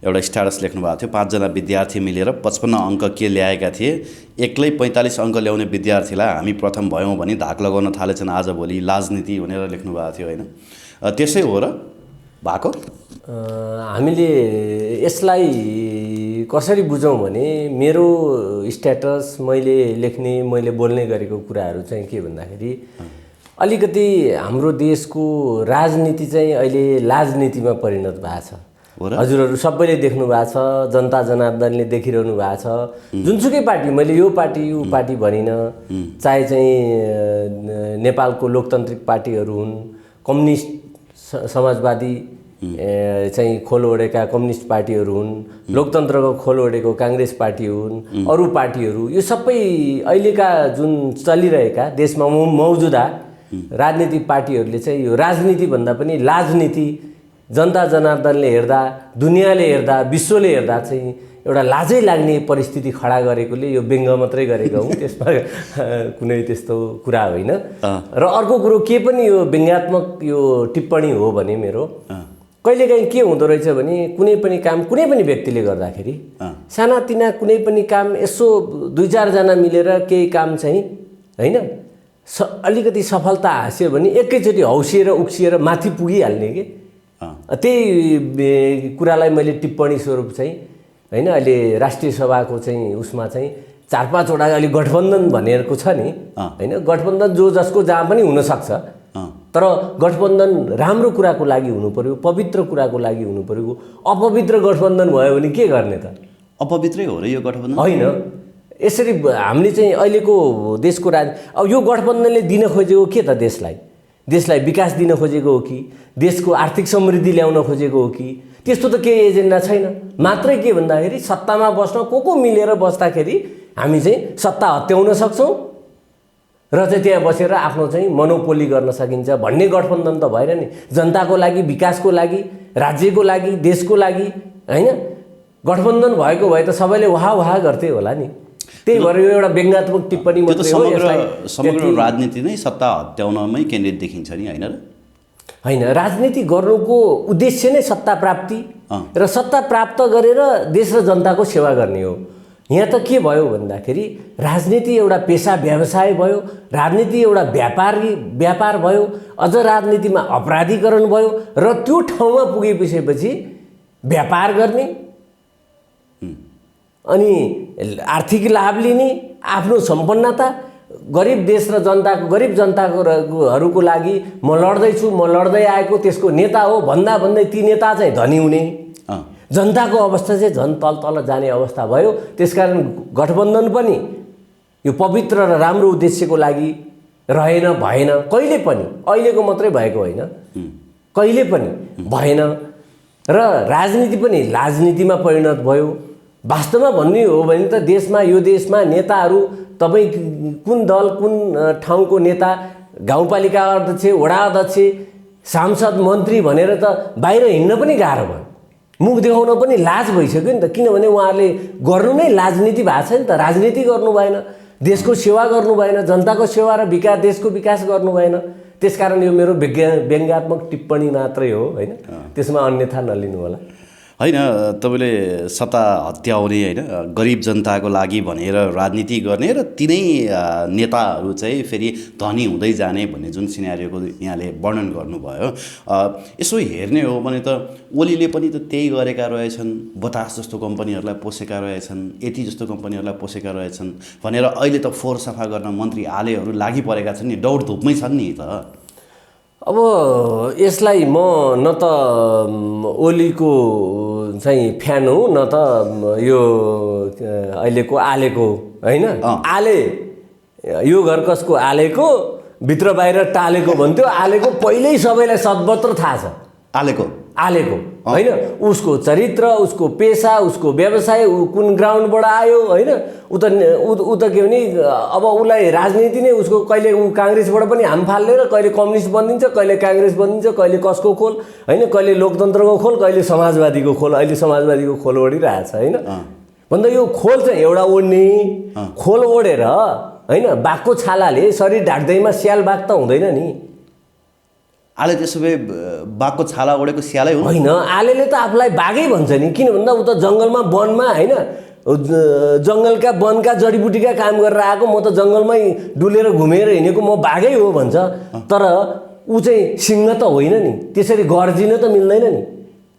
एउटा स्ट्याटस लेख्नु भएको थियो। 5 जना विद्यार्थी मिलेर 55 अङ्क के ल्याएका थिए, एक्लै 45 अङ्क ल्याउने विद्यार्थीलाई हामी प्रथम भयौँ भने धाक लगाउन थालेछन् आजभोलि राजनीति भनेर लेख्नु भएको थियो होइन, त्यसै हो र भएको? हामीले यसलाई कसरी बुझौँ भने मेरो स्ट्याटस, मैले लेख्ने, मैले बोल्ने गरेको कुराहरू चाहिँ के भन्दाखेरि अलिकति हाम्रो देशको राजनीति चाहिँ अहिले लाजनीतिमा परिणत भएको छ। हजुरहरू सबैले देख्नु भएको छ, जनता जनार्दनले देखिरहनु भएको छ। जुनसुकै पार्टी, मैले यो पार्टी भनिनँ, चाहे चाहिँ नेपालको लोकतान्त्रिक पार्टीहरू हुन्, कम्युनिस्ट समाजवादी चाहिँ खोल ओढेका कम्युनिस्ट पार्टीहरू हुन्, लोकतन्त्रको खोल ओढेको काङ्ग्रेस पार्टी हुन्, अरू पार्टीहरू, यो सबै अहिलेका जुन चलिरहेका देशमा मौजुदा राजनीतिक पार्टीहरूले चाहिँ यो राजनीतिभन्दा पनि लाजनीति, जनता जनार्दनले हेर्दा, दुनियाँले हेर्दा, विश्वले हेर्दा चाहिँ एउटा लाजै लाग्ने परिस्थिति खडा गरेकोले यो व्यङ्ग मात्रै गरेको हुँ, त्यसमा कुनै त्यस्तो कुरा होइन। र अर्को कुरो के पनि यो व्यङ्ग्यात्मक यो टिप्पणी हो भने मेरो कहिलेकाहीँ के हुँदो रहेछ भने कुनै पनि काम कुनै पनि व्यक्तिले गर्दाखेरि सानातिना कुनै पनि काम यसो 2-4 जना मिलेर केही काम चाहिँ होइन अलिकति सफलता हास्यो भने एकैचोटि हौसिएर उक्सिएर माथि पुगिहाल्ने के त्यही कुरालाई मैले टिप्पणी स्वरूप चाहिँ होइन अहिले राष्ट्रिय सभाको चाहिँ उसमा चाहिँ 4-5 वटा अलि गठबन्धन भनेको छ नि होइन, गठबन्धन जो जसको जहाँ पनि हुनसक्छ, तर गठबन्धन राम्रो कुराको लागि हुनु पर्यो, पवित्र कुराको लागि हुनु पर्यो। अपवित्र गठबन्धन भयो भने के गर्ने त? अपवित्रै हो र यो गठबन्धन होइन। यसरी हामीले चाहिँ अहिलेको देशको अब यो गठबन्धनले दिन खोजेको के त? देशलाई विकास दिन खोजेको हो कि देशको आर्थिक समृद्धि ल्याउन खोजेको हो कि? त्यस्तो त केही एजेन्डा छैन। मात्रै के भन्दाखेरि सत्तामा बस्न को मिलेर बस्दाखेरि हामी चाहिँ सत्ता हत्याउन सक्छौँ र चाहिँ त्यहाँ बसेर आफ्नो चाहिँ मोनोपोली गर्न सकिन्छ भन्ने गठबन्धन त भएन नि। जनताको लागि, विकासको लागि, राज्यको लागि, देशको लागि होइन गठबन्धन भएको भए त सबैले वाह गर्थे होला नि। त्यही भएर यो एउटा व्यङ्ग्यात्मक टिप्पणी मात्रै हो। समग्र राजनीति नै सत्ता हत्याउनमै केन्द्रित देखिन्छ नि होइन र? होइन, राजनीति गर्नुको उद्देश्य नै सत्ता प्राप्ति र सत्ता प्राप्त गरेर देश र जनताको सेवा गर्ने हो। यहाँ त के भयो भन्दाखेरि राजनीति एउटा पेसा व्यवसाय भयो, राजनीति एउटा व्यापार भयो, अझ राजनीतिमा अपराधीकरण भयो र त्यो ठाउँमा पुगेपछि व्यापार गर्ने अनि आर्थिक लाभ लिने, आफ्नो सम्पन्नता गरिब देश र गरिब जनताको लागि म लड्दै आएको त्यसको नेता हो भन्दै ती नेता चाहिँ धनी हुने, जनताको अवस्था चाहिँ झन् तल जाने अवस्था भयो। त्यसकारण गठबन्धन पनि यो पवित्र र राम्रो उद्देश्यको लागि रहेन भएन, कहिले पनि अहिलेको मात्रै भएको होइन, कहिले पनि भएन। र राजनीति पनि राजनीतिमा परिणत भयो। वास्तवमा भन्ने हो भने त देशमा यो देशमा नेताहरू तपाईँ कुन दल कुन ठाउँको नेता, गाउँपालिका अध्यक्ष, वडा अध्यक्ष, सांसद, मन्त्री भनेर त बाहिर हिँड्न पनि गाह्रो भयो, मुख देखाउन पनि लाज भइसक्यो नि त। किनभने उहाँहरूले गर्नु नै राजनीति भएको छ नि त, राजनीति गर्नु भएन, देशको सेवा गर्नु भएन, जनताको सेवा र विकास, देशको विकास गर्नु भएन। त्यसकारण यो मेरो व्यङ्ग्यात्मक टिप्पणी मात्रै हो होइन, त्यसमा अन्यथा नलिनु होला। होइन, तपाईँले सत्ता हत्याउने होइन गरिब जनताको लागि भनेर राजनीति गर्ने र तिनै नेताहरू चाहिँ फेरि धनी हुँदै जाने भन्ने जुन सिनेरियोको यहाँले वर्णन गर्नुभयो, यसो हेर्ने हो भने त ओलीले पनि त त्यही गरेका रहेछन्, बतास जस्तो कम्पनीहरूलाई पोसेका रहेछन्, यति जस्तो कम्पनीहरूलाई पोसेका रहेछन् भनेर अहिले त फोहोर सफा गर्न मन्त्री आलेहरू लागि परेका छन् नि, दौडधुपमै छन् नि त। अब यसलाई म न त ओलीको चाहिँ फ्यान हो, न त यो अहिलेको आलेको होइन। आले यो घर कसको, आलेको भित्र बाहिर टालेको भन्थ्यो। आलेको पहिल्यै सबैलाई सद्बत्र थाहा छ। आलेको होइन, उसको चरित्र, उसको पेसा, उसको व्यवसाय, ऊ कुन ग्राउन्डबाट आयो होइन। ऊ त के भने अब उसलाई राजनीति नै उसको, कहिले ऊ काङ्ग्रेसबाट पनि हाम फाल्ने र कहिले कम्युनिस्ट बनिन्छ, कहिले काङ्ग्रेस बनिन्छ, कहिले कसको खोल होइन, कहिले लोकतन्त्रको खोल, कहिले समाजवादीको खोल। अहिले समाजवादीको खोल ओढिरहेछ होइन। भन्दा यो खोल चाहिँ एउटा ओढ्ने, खोल ओढेर होइन बाघको छालाले शरीर ढाक्दैमा स्याल बाघ त हुँदैन नि। आले त्यसो भए बाघको छाला ओढेको स्यालै हो होइन। आलेले त आफूलाई बाघै भन्छ नि, किन भन्दा ऊ त जङ्गलमा वनमा होइन, जङ्गलका वनका जडीबुटीका काम गरेर आएको, म त जङ्गलमै डुलेर घुमेर हिँडेको, म बाघै हो भन्छ। तर ऊ चाहिँ सिंह त होइन नि, त्यसरी गर्जिन त मिल्दैन नि।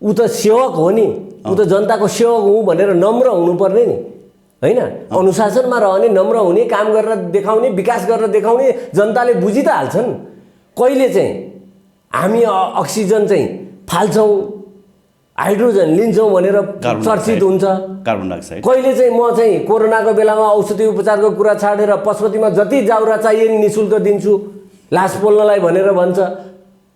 ऊ त सेवक हो नि, ऊ त जनताको सेवक हुँ भनेर नम्र हुनुपर्ने नि होइन। अनुशासनमा रहने, नम्र हुने, काम गरेर देखाउने, विकास गरेर देखाउने, जनताले बुझि त हाल्छन्। कहिले चाहिँ हामी अक्सिजन चाहिँ फाल्छौँ, हाइड्रोजन लिन्छौँ भनेर चर्चित हुन्छ कार्बन डाइअक्साइड। कहिले चाहिँ म चाहिँ कोरोनाको बेलामा औषधि उपचारको कुरा छाडेर पशुपतिमा जति जाउरा चाहिए नि निःशुल्क दिन्छु लास पोल्नलाई भनेर भन्छ।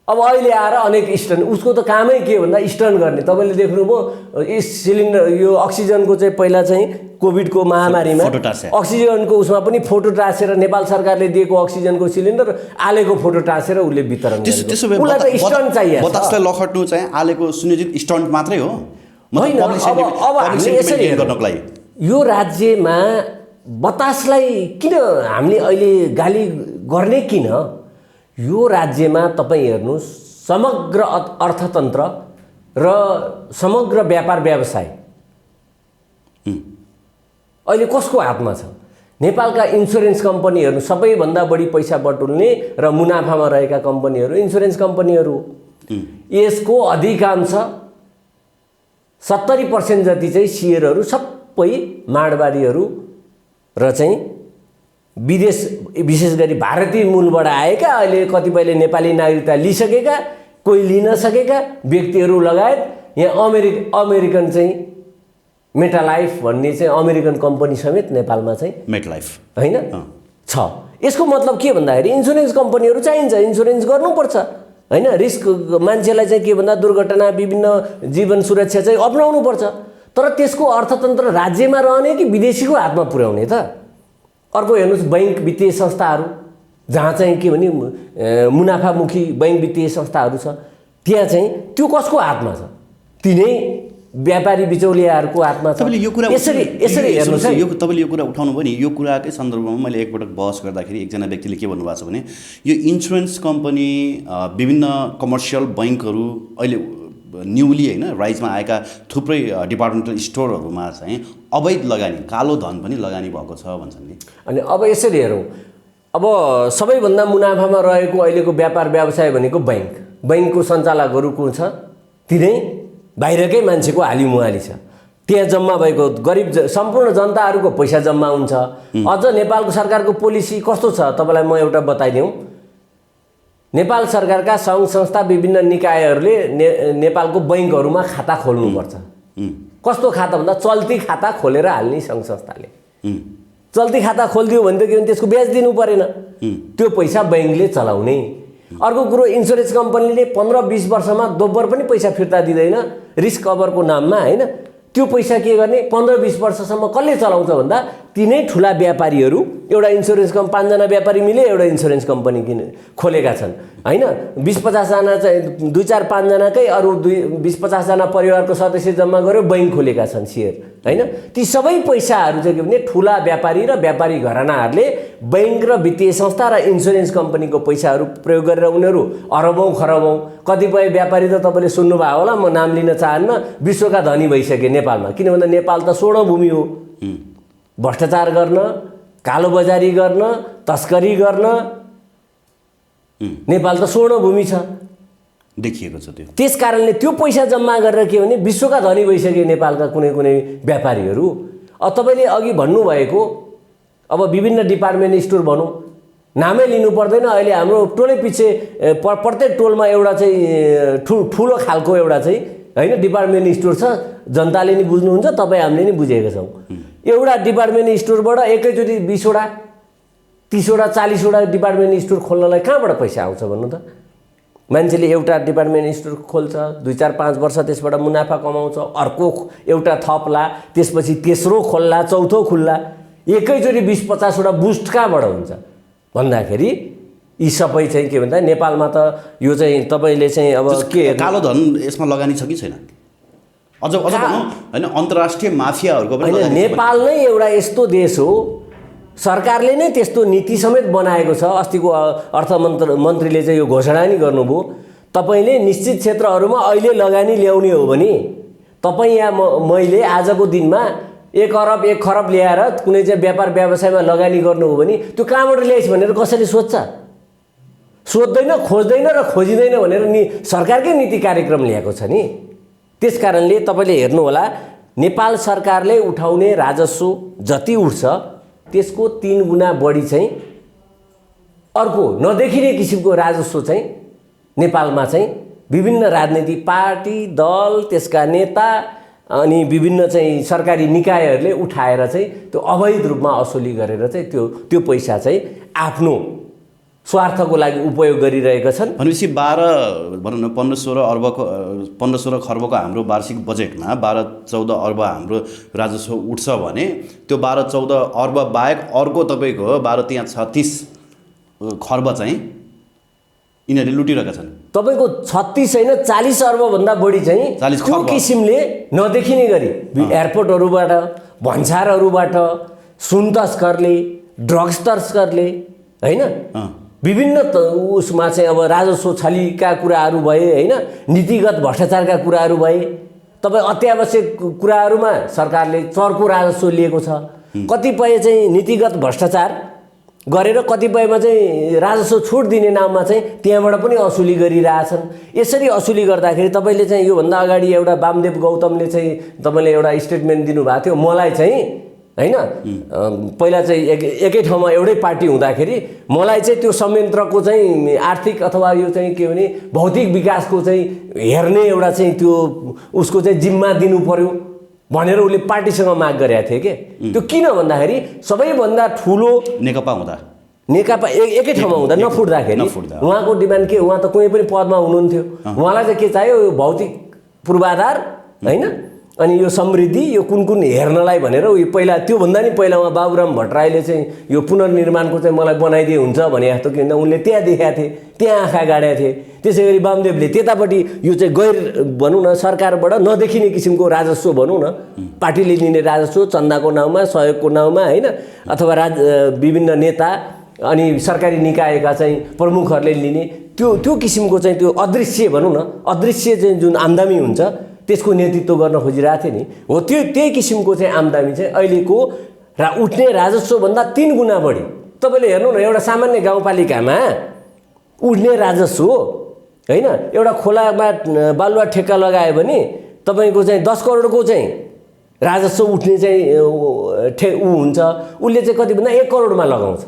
अब अहिले आएर अनेक स्टन्ट, उसको त कामै के भन्दा स्टन्ट गर्ने। तपाईँले देख्नुभयो सिलिन्डर यो अक्सिजनको चाहिँ पहिला चाहिँ कोभिडको महामारीमा अक्सिजनको उसमा पनि फोटो टाँसेर नेपाल सरकारले दिएको अक्सिजनको सिलिन्डर आलेको फोटो टाँसेर उसले वितरण गरेको। उसलाई त स्टन्ट चाहियो। बतासलाई लखट्नु चाहिँ आलेको सुनियोजित स्टन्ट मात्रै हो होइन। अब हामीले यसरी गर्नको लागि यो राज्यमा बतासलाई किन हामीले अहिले गाली गर्ने किन? यो राज्यमा तपाईँ हेर्नुहोस्, समग्र अर्थतन्त्र र समग्र व्यापार व्यवसाय अहिले कसको हातमा छ? नेपालका इन्सुरेन्स कम्पनीहरू सबैभन्दा बढी पैसा बटुल्ने र मुनाफामा रहेका कम्पनीहरू इन्सुरेन्स कम्पनीहरू। यसको अधिकांश 70% जति चाहिँ सेयरहरू सबै माडवाडीहरू र चाहिँ विदेश, विशेष गरी भारतीय मूलबाट आएका, अहिले कतिपयले नेपाली नागरिकता लिइसकेका, कोही लिन सकेका व्यक्तिहरू लगायत यहाँ अमेरिकन चाहिँ मेटालाइफ भन्ने चाहिँ अमेरिकन कम्पनी समेत नेपालमा चाहिँ मेटलाइफ होइन छ। यसको मतलब के भन्दाखेरि इन्सुरेन्स कम्पनीहरू चाहिन्छ, इन्सुरेन्स गर्नुपर्छ होइन। रिस्क मान्छेलाई चाहिँ के भन्दा दुर्घटना, विभिन्न जीवन सुरक्षा चाहिँ अपनाउनुपर्छ। तर त्यसको अर्थतन्त्र राज्यमा रहने कि विदेशीको हातमा पुर्याउने त? अर्को हेर्नुहोस्, बैंक वित्तीय संस्थाहरू, जहाँ चाहिँ के भने मुनाफामुखी बैंक वित्तीय संस्थाहरू छ, त्यहाँ चाहिँ त्यो कसको हातमा छ? तिनै व्यापारी बिचौलियाहरूको हातमा छ। तपाईँले यो कुरा यसरी हेर्नुहोस् है, तपाईँले यो कुरा उठाउनु भयो नि, यो कुराकै सन्दर्भमा मैले एकपटक बहस गर्दाखेरि एकजना व्यक्तिले के भन्नुभएको छ भने यो इन्सुरेन्स कम्पनी, विभिन्न कमर्सियल बैङ्कहरू अहिले न्युली होइन राइजमा आएका थुप्रै डिपार्टमेन्टल स्टोरहरूमा चाहिँ अवैध लगानी, कालो धन पनि लगानी भएको छ भन्छन् नि। अनि अब यसरी हेरौँ, अब सबैभन्दा मुनाफामा रहेको अहिलेको व्यापार व्यवसाय भनेको बैंक। बैंकको सञ्चालकहरू को छ? तिनै बाहिरकै मान्छेको हालिमुहाली छ। त्यहाँ जम्मा भएको गरिब सम्पूर्ण जनताहरूको पैसा जम्मा हुन्छ। अझ नेपालको सरकारको पोलिसी कस्तो छ तपाईँलाई म एउटा बताइदिउँ। नेपाल सरकारका सङ्घ संस्था, विभिन्न निकायहरूले नेपालको बैङ्कहरूमा खाता खोल्नुपर्छ। कस्तो खाता भन्दा चल्ती खाता खोलेर हाल्ने सङ्घ संस्थाले चल्ती खाता खोलिदियो भनेदेखि त्यसको ब्याज दिनु परेन, त्यो पैसा बैंकले चलाउने। अर्को कुरो, इन्सुरेन्स कम्पनीले 15-20 वर्षमा दोब्बर पनि पैसा फिर्ता दिँदैन रिस्क कभरको नाममा, होइन? त्यो पैसा के गर्ने? 15-20 वर्षसम्म कसले चलाउँछ भन्दा तिनै ठुला व्यापारीहरू, एउटा इन्सुरेन्स 5 जना व्यापारी मिले एउटा इन्सुरेन्स कम्पनी खोलेका छन्, होइन? 20-50 जना चाहिँ 2-4-5 जनाकै अरू 20-50 जना परिवारको सदस्य जम्मा गरेर बैंक खोलेका छन् सेयर, होइन? ती सबै पैसाहरू चाहिँ के भने ठुला व्यापारी र व्यापारी घरानाहरूले बैंक र वित्तीय संस्था र इन्सुरेन्स कम्पनीको पैसाहरू प्रयोग गरेर उनीहरू अरबौँ खरबौँ, कतिपय व्यापारी त तपाईँले सुन्नुभयो होला, म नाम लिन चाहन्न, विश्वका धनी भइसके नेपालमा। किन भन्दा नेपाल त स्वर्ण भूमि हो। भ्रष्टाचार गर्न, कालोबजारी गर्न, तस्करी गर्न नेपाल त स्वर्ण भूमि छ, देखिएको छ त्यो। त्यस कारणले त्यो पैसा जम्मा गरेर के भने विश्वका धनी भइसके नेपालका कुनै कुनै व्यापारीहरू। अब तपाईँले अघि भन्नुभएको अब विभिन्न डिपार्टमेन्ट स्टोर भनौँ, नामै लिनु पर्दैन, अहिले हाम्रो टोलै पछि प्रत्येक टोलमा एउटा चाहिँ ठुलो खालको एउटा चाहिँ, होइन, डिपार्टमेन्ट स्टोर छ। जनताले नि बुझ्नुहुन्छ, तपाईँ हामीले नि बुझेका छौँ। एउटा डिपार्टमेन्ट स्टोरबाट एकैचोटि 20वटा 30वटा 40वटा डिपार्टमेन्ट स्टोर खोल्नलाई कहाँबाट पैसा आउँछ भन्नु त? मान्छेले एउटा डिपार्टमेन्ट स्टोर खोल्छ, 2-4-5 वर्ष त्यसबाट मुनाफा कमाउँछ, अर्को एउटा थप्ला, त्यसपछि तेस्रो खोल्ला, चौथो खुल्ला, एकैचोटि 20-50वटा बुस्ट कहाँबाट हुन्छ भन्दाखेरि यी सबै चाहिँ के भन्दा नेपालमा त यो चाहिँ तपाईँले चाहिँ अब के कालो धन यसमा लगानी छ कि छैन? अझ भनौँ, होइन, अन्तर्राष्ट्रिय माफियाहरूको पनि होइन, नेपाल नै एउटा यस्तो देश हो, सरकारले नै त्यस्तो नीति समेत बनाएको छ। अस्तिको अर्थमन्त्रीले चाहिँ यो घोषणा नि गर्नुभयो, तपाईँले निश्चित क्षेत्रहरूमा अहिले लगानी ल्याउने हो भने तपाईँ या मैले आजको दिनमा 1 अरब 1 खरब ल्याएर कुनै चाहिँ व्यापार व्यवसायमा लगानी गर्नु हो भने त्यो कहाँबाट ल्याइस् भनेर कसैले सोध्दैन, खोज्दैन र खोजिँदैन भनेर सरकारकै नीति कार्यक्रम ल्याएको छ नि। त्यस कारणले तपाईँले हेर्नुहोला, नेपाल सरकारले उठाउने राजस्व जति उठ्छ त्यसको 3 गुणा बढी चाहिँ अर्को नदेखिने किसिमको राजस्व चाहिँ नेपालमा चाहिँ विभिन्न राजनीतिक पार्टी, दल, त्यसका नेता अनि विभिन्न चाहिँ सरकारी निकायहरूले उठाएर चाहिँ त्यो अवैध रूपमा असुली गरेर चाहिँ त्यो पैसा चाहिँ आफ्नो स्वार्थको लागि उपयोग गरिरहेका छन्। भनेपछि 12 भनौँ न 15-16 खर्बको हाम्रो वार्षिक बजेटमा 12-14 अर्ब हाम्रो राजस्व उठ्छ भने त्यो 12-14 अर्ब बाहेक अर्को तपाईँको 12-36 खर्ब चाहिँ यिनीहरूले लुटिरहेका छन्। तपाईँको 36 होइन 40 अर्बभन्दा बढी चाहिँ त्यो किसिमले नदेखिने गरी एयरपोर्टहरूबाट, भन्सारहरूबाट, सुन तस्करले, ड्रग्स तस्करले, होइन, विभिन्न उसमा चाहिँ अब राजस्व छलीका कुराहरू भए, होइन, नीतिगत भ्रष्टाचारका कुराहरू भए। तपाईँ अत्यावश्यक कुराहरूमा सरकारले चर्को राजस्व लिएको छ, कतिपय चाहिँ नीतिगत भ्रष्टाचार गरेर कतिपयमा चाहिँ राजस्व छुट दिने नाममा चाहिँ त्यहाँबाट पनि असुली गरिरहेछन्। यसरी असुली गर्दाखेरि तपाईँले चाहिँ योभन्दा अगाडि एउटा वामदेव गौतमले चाहिँ तपाईँले एउटा स्टेटमेन्ट दिनुभएको थियो, मलाई चाहिँ, होइन, पहिला चाहिँ एकै ठाउँमा एउटै पार्टी हुँदाखेरि मलाई चाहिँ त्यो संयन्त्रको चाहिँ आर्थिक अथवा यो चाहिँ के भने भौतिक विकासको चाहिँ हेर्ने एउटा चाहिँ त्यो उसको चाहिँ जिम्मा दिनु पर्यो भनेर उसले पार्टीसँग माग गरेका थिए के। त्यो किन भन्दाखेरि सबैभन्दा ठुलो नेकपा एकै ठाउँमा हुँदा नफुट्दाखेरि उहाँको डिमान्ड के, उहाँ त कुनै पनि पदमा हुनुहुन्थ्यो, उहाँलाई चाहिँ के चाहियो, भौतिक पूर्वाधार, होइन, अनि यो समृद्धि यो कुन कुन हेर्नलाई भनेर पहिला त्योभन्दा नि पहिला उहाँ बाबुराम भट्टराईले चाहिँ यो पुनर्निर्माणको चाहिँ मलाई बनाइदिए हुन्छ भने जस्तो किन उनले त्यहाँ देखाएको थिए, त्यहाँ आँखा गाडेका थिए। त्यसै गरी वामदेवले त्यतापट्टि यो चाहिँ गैर भनौँ न सरकारबाट नदेखिने किसिमको राजस्व भनौँ न, पार्टीले लिने राजस्व चन्दाको नाउँमा, सहयोगको नाउँमा, होइन, अथवा विभिन्न नेता अनि सरकारी निकायका चाहिँ प्रमुखहरूले लिने त्यो किसिमको चाहिँ त्यो अदृश्य भनौँ न, अदृश्य चाहिँ जुन आम्दानी हुन्छ त्यसको नेतृत्व गर्न खोजिरहेको थियो नि, हो त्यही किसिमको चाहिँ आम्दानी चाहिँ अहिलेको उठ्ने राजस्वभन्दा 3 गुणा बढी। तपाईँले हेर्नु न, एउटा सामान्य गाउँपालिकामा उठ्ने राजस्व, होइन, एउटा खोलामा बालुवा ठेक्का लगायो भने तपाईँको चाहिँ 10 करोडको चाहिँ राजस्व उठ्ने चाहिँ हुन्छ, उसले चाहिँ कति भन्दा 1 करोडमा लगाउँछ।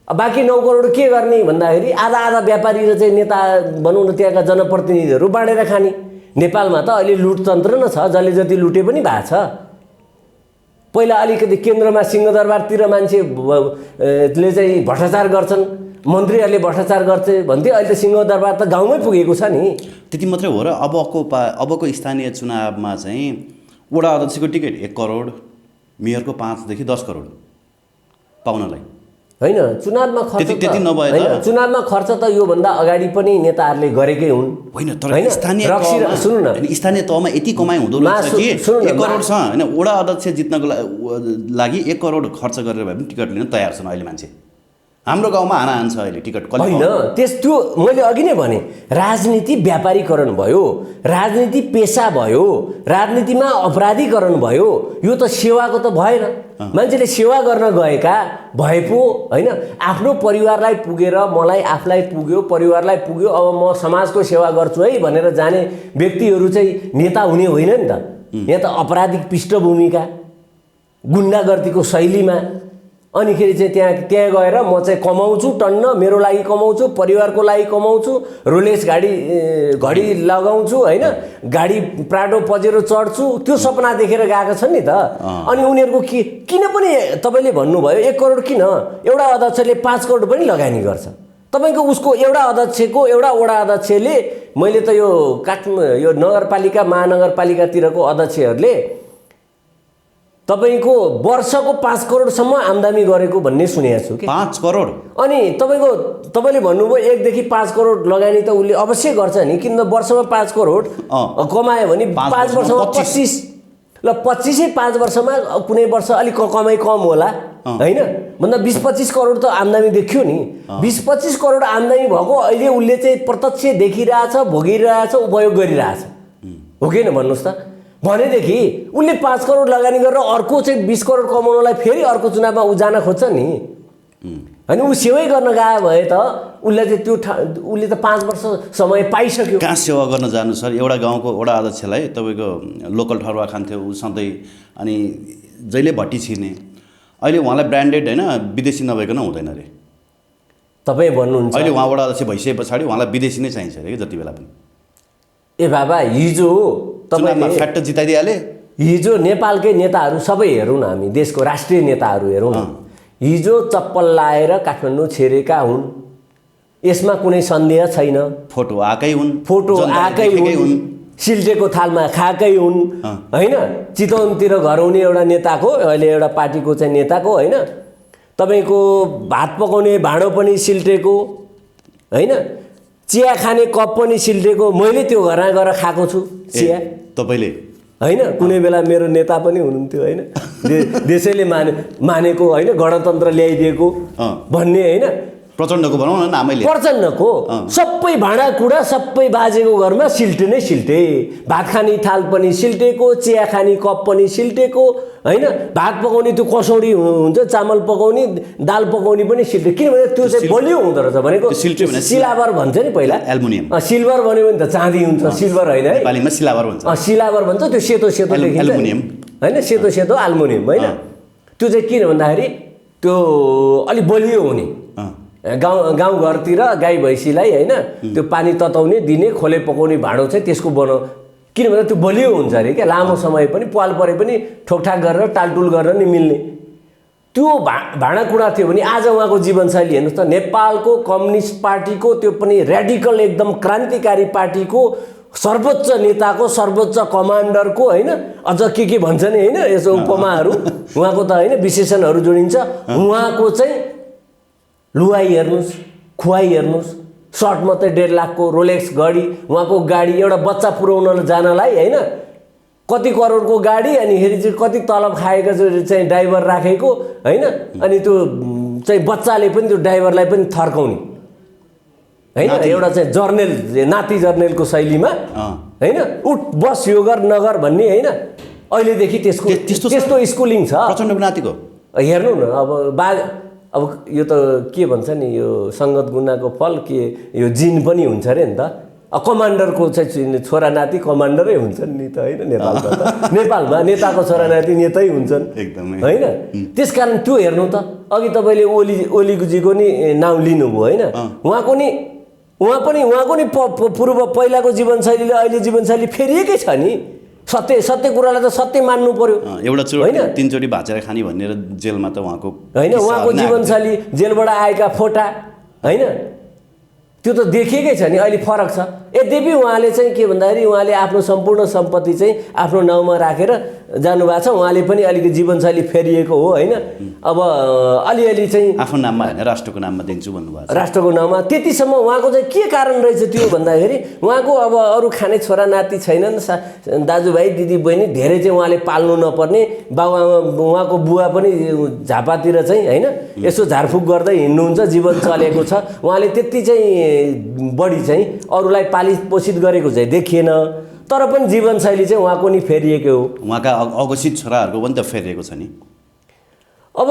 बाँकी 9 करोड के गर्ने भन्दाखेरि आधा व्यापारी र चाहिँ नेता भनौँ न त्यहाँका जनप्रतिनिधिहरू बाँडेर खाने। नेपालमा त अहिले लुटतन्त्र न छ, जसले जति लुटे पनि भएको छ, पहिला अलिकति केन्द्रमा सिंहदरबारतिर मान्छेले चाहिँ भ्रष्टाचार गर्छन्, मन्त्रीहरूले भ्रष्टाचार गर्थे भन्थे, अहिले त सिंहदरबार त गाउँमै पुगेको छ नि। त्यति मात्रै हो र अबको स्थानीय चुनावमा चाहिँ वडा अध्यक्षको टिकट 1 करोड, मेयरको 5 देखि 10 करोड पाउनलाई होइन। चुनावमा खर्च त्यति नभए त चुनावमा खर्च त योभन्दा अगाडि पनि नेताहरूले गरेकै हुन्। होइन, तर स्थानीय सुन्नु न, स्थानीय तहमा यति कमाइ हुँदो रहेछ कि 1 करोड छ होइन। वडा अध्यक्ष जित्नको लागि 1 करोड खर्च गरेर भए पनि टिकट लिन तयार छन् अहिले मान्छे। हाम्रो गाउँमा हानाहान छ अहिले टिकट होइन। त्यो मैले अघि नै भने, राजनीति व्यापारीकरण भयो, राजनीति पेसा भयो, राजनीतिमा अपराधीकरण भयो। यो त सेवाको त भएन। मान्छेले सेवा गर्न गएका भए पो होइन, आफ्नो परिवारलाई पुगेर मलाई आफूलाई पुग्यो, परिवारलाई पुग्यो, अब म समाजको सेवा गर्छु है भनेर जाने व्यक्तिहरू चाहिँ नेता हुने होइन नि त। यहाँ त अपराधिक पृष्ठभूमिका, गुन्डागर्दीको शैलीमा, अनिखेरि चाहिँ त्यहाँ गएर म चाहिँ कमाउँछु, टन्न मेरो लागि कमाउँछु, परिवारको लागि कमाउँछु, रोलेक्स घडी लगाउँछु होइन, गाडी प्राडो पजेरो चढ्छु, त्यो सपना देखेर गएको छन् नि त। अनि उनीहरूको किन पनि तपाईँले भन्नुभयो 1 करोड किन, एउटा अध्यक्षले 5 करोड पनि लगानी गर्छ। तपाईँको उसको एउटा अध्यक्षको एउटा वडा अध्यक्षले, मैले त यो नगरपालिका महानगरपालिकातिरको अध्यक्षहरूले तपाईँको वर्षको 5 करोडसम्म आम्दानी गरेको भन्ने सुनेको छु कि। 5 करोड। अनि तपाईँले भन्नुभयो 1 देखि 5 करोड लगानी त उसले अवश्य गर्छ नि, किन वर्षमा 5 करोड कमायो भने 5 वर्षमा 25, ल 25 5 वर्षमा कुनै वर्ष अलिक कमाइ कम होला होइन, भन्दा 20-25 करोड त आम्दानी देखियो नि। 20-25 करोड आम्दानी भएको अहिले उसले चाहिँ प्रत्यक्ष देखिरहेछ, भोगिरहेछ, उपयोग गरिरहेछ, हो कि होइन भन्नुहोस् त। भनेदेखि उसले 5 करोड लगानी गरेर अर्को चाहिँ 20 करोड कमाउनलाई फेरि अर्को चुनावमा ऊ जान खोज्छ नि होइन। ऊ सेवै गर्न गए भए त उसले चाहिँ उसले त 5 वर्ष समय पाइसक्यो। कहाँ सेवा गर्न जानु सर? एउटा गाउँको वडा अध्यक्षलाई तपाईँको लोकल ठरुवा खान्थ्यो ऊ सधैँ, अनि जहिले भट्टी छिर्ने। अहिले उहाँलाई ब्रान्डेड होइन विदेशी नभइकन हुँदैन अरे। तपाईँ भन्नुहुन्छ अहिले उहाँ वडा अध्यक्ष भइसके पछाडि उहाँलाई विदेशी नै चाहिन्छ अरे कि जति बेला पनि। ए बाबा, हिजो तपाईँले फ्याक्ट जिताइदिहाले। हिजो नेपालकै नेताहरू सबै हेरौँ न, हामी देशको राष्ट्रिय नेताहरू हेरौँ न, हिजो चप्पल लाएर काठमाडौँ छिरेका हुन्, यसमा कुनै सन्देह छैन। फोटो आएकै हुन्, सिल्टेको थालमा खाएकै हुन् होइन। चितवनतिर घर हुने एउटा नेताको, अहिले एउटा पार्टीको चाहिँ नेताको होइन, तपाईँको भात पकाउने भाँडो पनि सिल्टेको होइन, चिया खाने कप पनि सिल्टेको। मैले त्यो घरमा गएर खाएको छु चिया, तपाईँले होइन। कुनै बेला मेरो नेता पनि हुनुहुन्थ्यो होइन, देशैले मानेको होइन, गणतन्त्र ल्याइदिएको भन्ने होइन। प्रचण्डको भनौँ न नामैले, प्रचण्डको सबै भाँडाकुँडा सबै बाजेको घरमा सिल्टे नै सिल्टे। भात खाने थाल पनि सिल्टेको, चिया खाने कप पनि सिल्टेको होइन। भात पकाउने त्यो कसौडी हुन्छ, चामल पकाउने, दाल पकाउने पनि सिल्टे, किनभने त्यो चाहिँ बलियो हुँदो रहेछ भनेको। सिलाबर भन्छ नि पहिला, एल्युमिनियम। सिल्भर भन्यो भने त चाँदी हुन्छ, सिल्भर होइन है, नेपालीमा सिलाबर भन्छ। सिलाबर भन्छ, त्यो सेतो सेतो एल्युमिनियम होइन, सेतो सेतो एल्युमिनियम होइन। त्यो चाहिँ किन भन्दाखेरि त्यो अलिक बलियो हुने, गाउँघरतिर गाई भैँसीलाई होइन त्यो पानी तताउने दिने, खोले पकाउने भाँडो चाहिँ त्यसको किनभने त्यो बलियो हुन्छ अरे क्या, लामो समय पनि पाल परे पनि ठोकठाक गरेर टालटुल गरेर नि मिल्ने त्यो भाँडाकुँडा थियो भने आज उहाँको जीवनशैली हेर्नुहोस् त। नेपालको कम्युनिस्ट पार्टीको, त्यो पनि र्याडिकल एकदम क्रान्तिकारी पार्टीको सर्वोच्च नेताको, सर्वोच्च कमान्डरको होइन, अझ के भन्छ नि होइन, यसो उपमाहरू उहाँको त होइन विशेषणहरू जोडिन्छ। उहाँको चाहिँ लुवाई हेर्नुहोस्, खुवाई हेर्नुहोस्, सर्ट मात्रै 1.5 लाखको रोलेक्स घडी, उहाँको गाडी एउटा बच्चा पुर्याउन जानलाई होइन कति करोडको गाडी, अनि फेरि चाहिँ कति तलब खाएको चाहिँ ड्राइभर राखेको होइन। अनि त्यो चाहिँ बच्चाले पनि त्यो ड्राइभरलाई पनि थर्काउने होइन, एउटा चाहिँ जर्नेल, नाति जर्नेलको शैलीमा होइन, उठ बस यो गर नगर भन्ने होइन। अहिलेदेखि त्यस्तो स्कुलिङ छ प्रचण्डको नातिको। हेर्नु न अब यो त के भन्छ नि, यो सङ्गत गुनाको फल के, यो जिन पनि हुन्छ अरे नि त। कमान्डरको चाहिँ छोरा नाति कमान्डरै हुन्छन् नि त होइन, नेपालमा त। नेपालमा नेताको छोरा नाति नेतै हुन्छन् एकदमै होइन। त्यसकारण त्यो हेर्नु त, अघि तपाईँले ओलीजीको नि नाउँ लिनुभयो होइन, उहाँको नि पूर्व पहिलाको जीवनशैलीले अहिले जीवनशैली फेरिएकै छ नि। सत्य कुरालाई त सत्य मान्नु पर्यो एउटा चोटि तीनचोटि भाँचेर खाने भनेर जेलमा त उहाँको होइन उहाँको जीवनशैली जेलबाट आएका फोटा होइन त्यो त देखिएकै छ नि अहिले फरक छ यद्यपि उहाँले चाहिँ के भन्दाखेरि उहाँले आफ्नो सम्पूर्ण सम्पत्ति चाहिँ आफ्नो नाउँमा राखेर जानुभएको छ उहाँले पनि अलिकति जीवनशैली फेरिएको हो होइन अब अलिअलि चाहिँ आफ्नो नाममा होइन राष्ट्रको नाममा दिन्छु भन्नुभएको छ राष्ट्रको नाममा त्यतिसम्म उहाँको चाहिँ के कारण रहेछ त्यो भन्दाखेरि उहाँको अब अरू खाने छोरा नाति छैनन् दाजुभाइ दिदी बहिनी धेरै चाहिँ उहाँले पाल्नु नपर्ने बाबुआमा उहाँको बुवा पनि झापातिर चाहिँ होइन यसो झारफुक गर्दै हिँड्नुहुन्छ जीवन चलेको छ उहाँले त्यति चाहिँ बढी चाहिँ अरूलाई पालित पोषित गरेको चाहिँ देखिएन तर पनि जीवनशैली चाहिँ उहाँको नि फेरिएको हो उहाँका अघोषित छोराहरूको पनि त फेरिएको छ नि अब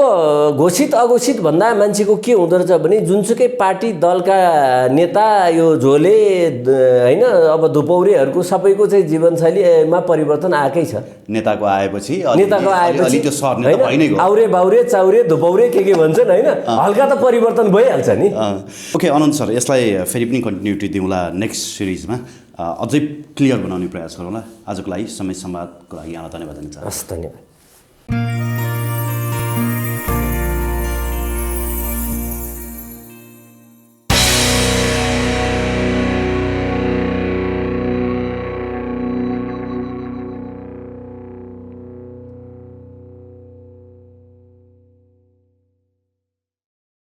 घोषित अघोषित भन्दा मान्छेको के हुँदो रहेछ भने जुनसुकै पार्टी दलका नेता यो झोले होइन अब धुपौरेहरूको सबैको चाहिँ जीवनशैलीमा परिवर्तन आएकै छ नेताको आएपछि त्यो सर्ने त भइ नै गयो आउरे बाउरे चाउरे धुपौरे के भन्छन् होइन हल्का त परिवर्तन भइहाल्छ नि ओके अनन्त सर यसलाई फेरि पनि कन्टिन्युटी दिउँला नेक्स्ट सिरिजमा अझै क्लियर बनाउने प्रयास गरौँला आजको लागि समय संवादको लागि यहाँलाई धन्यवाद दिन्छ हस् धन्यवाद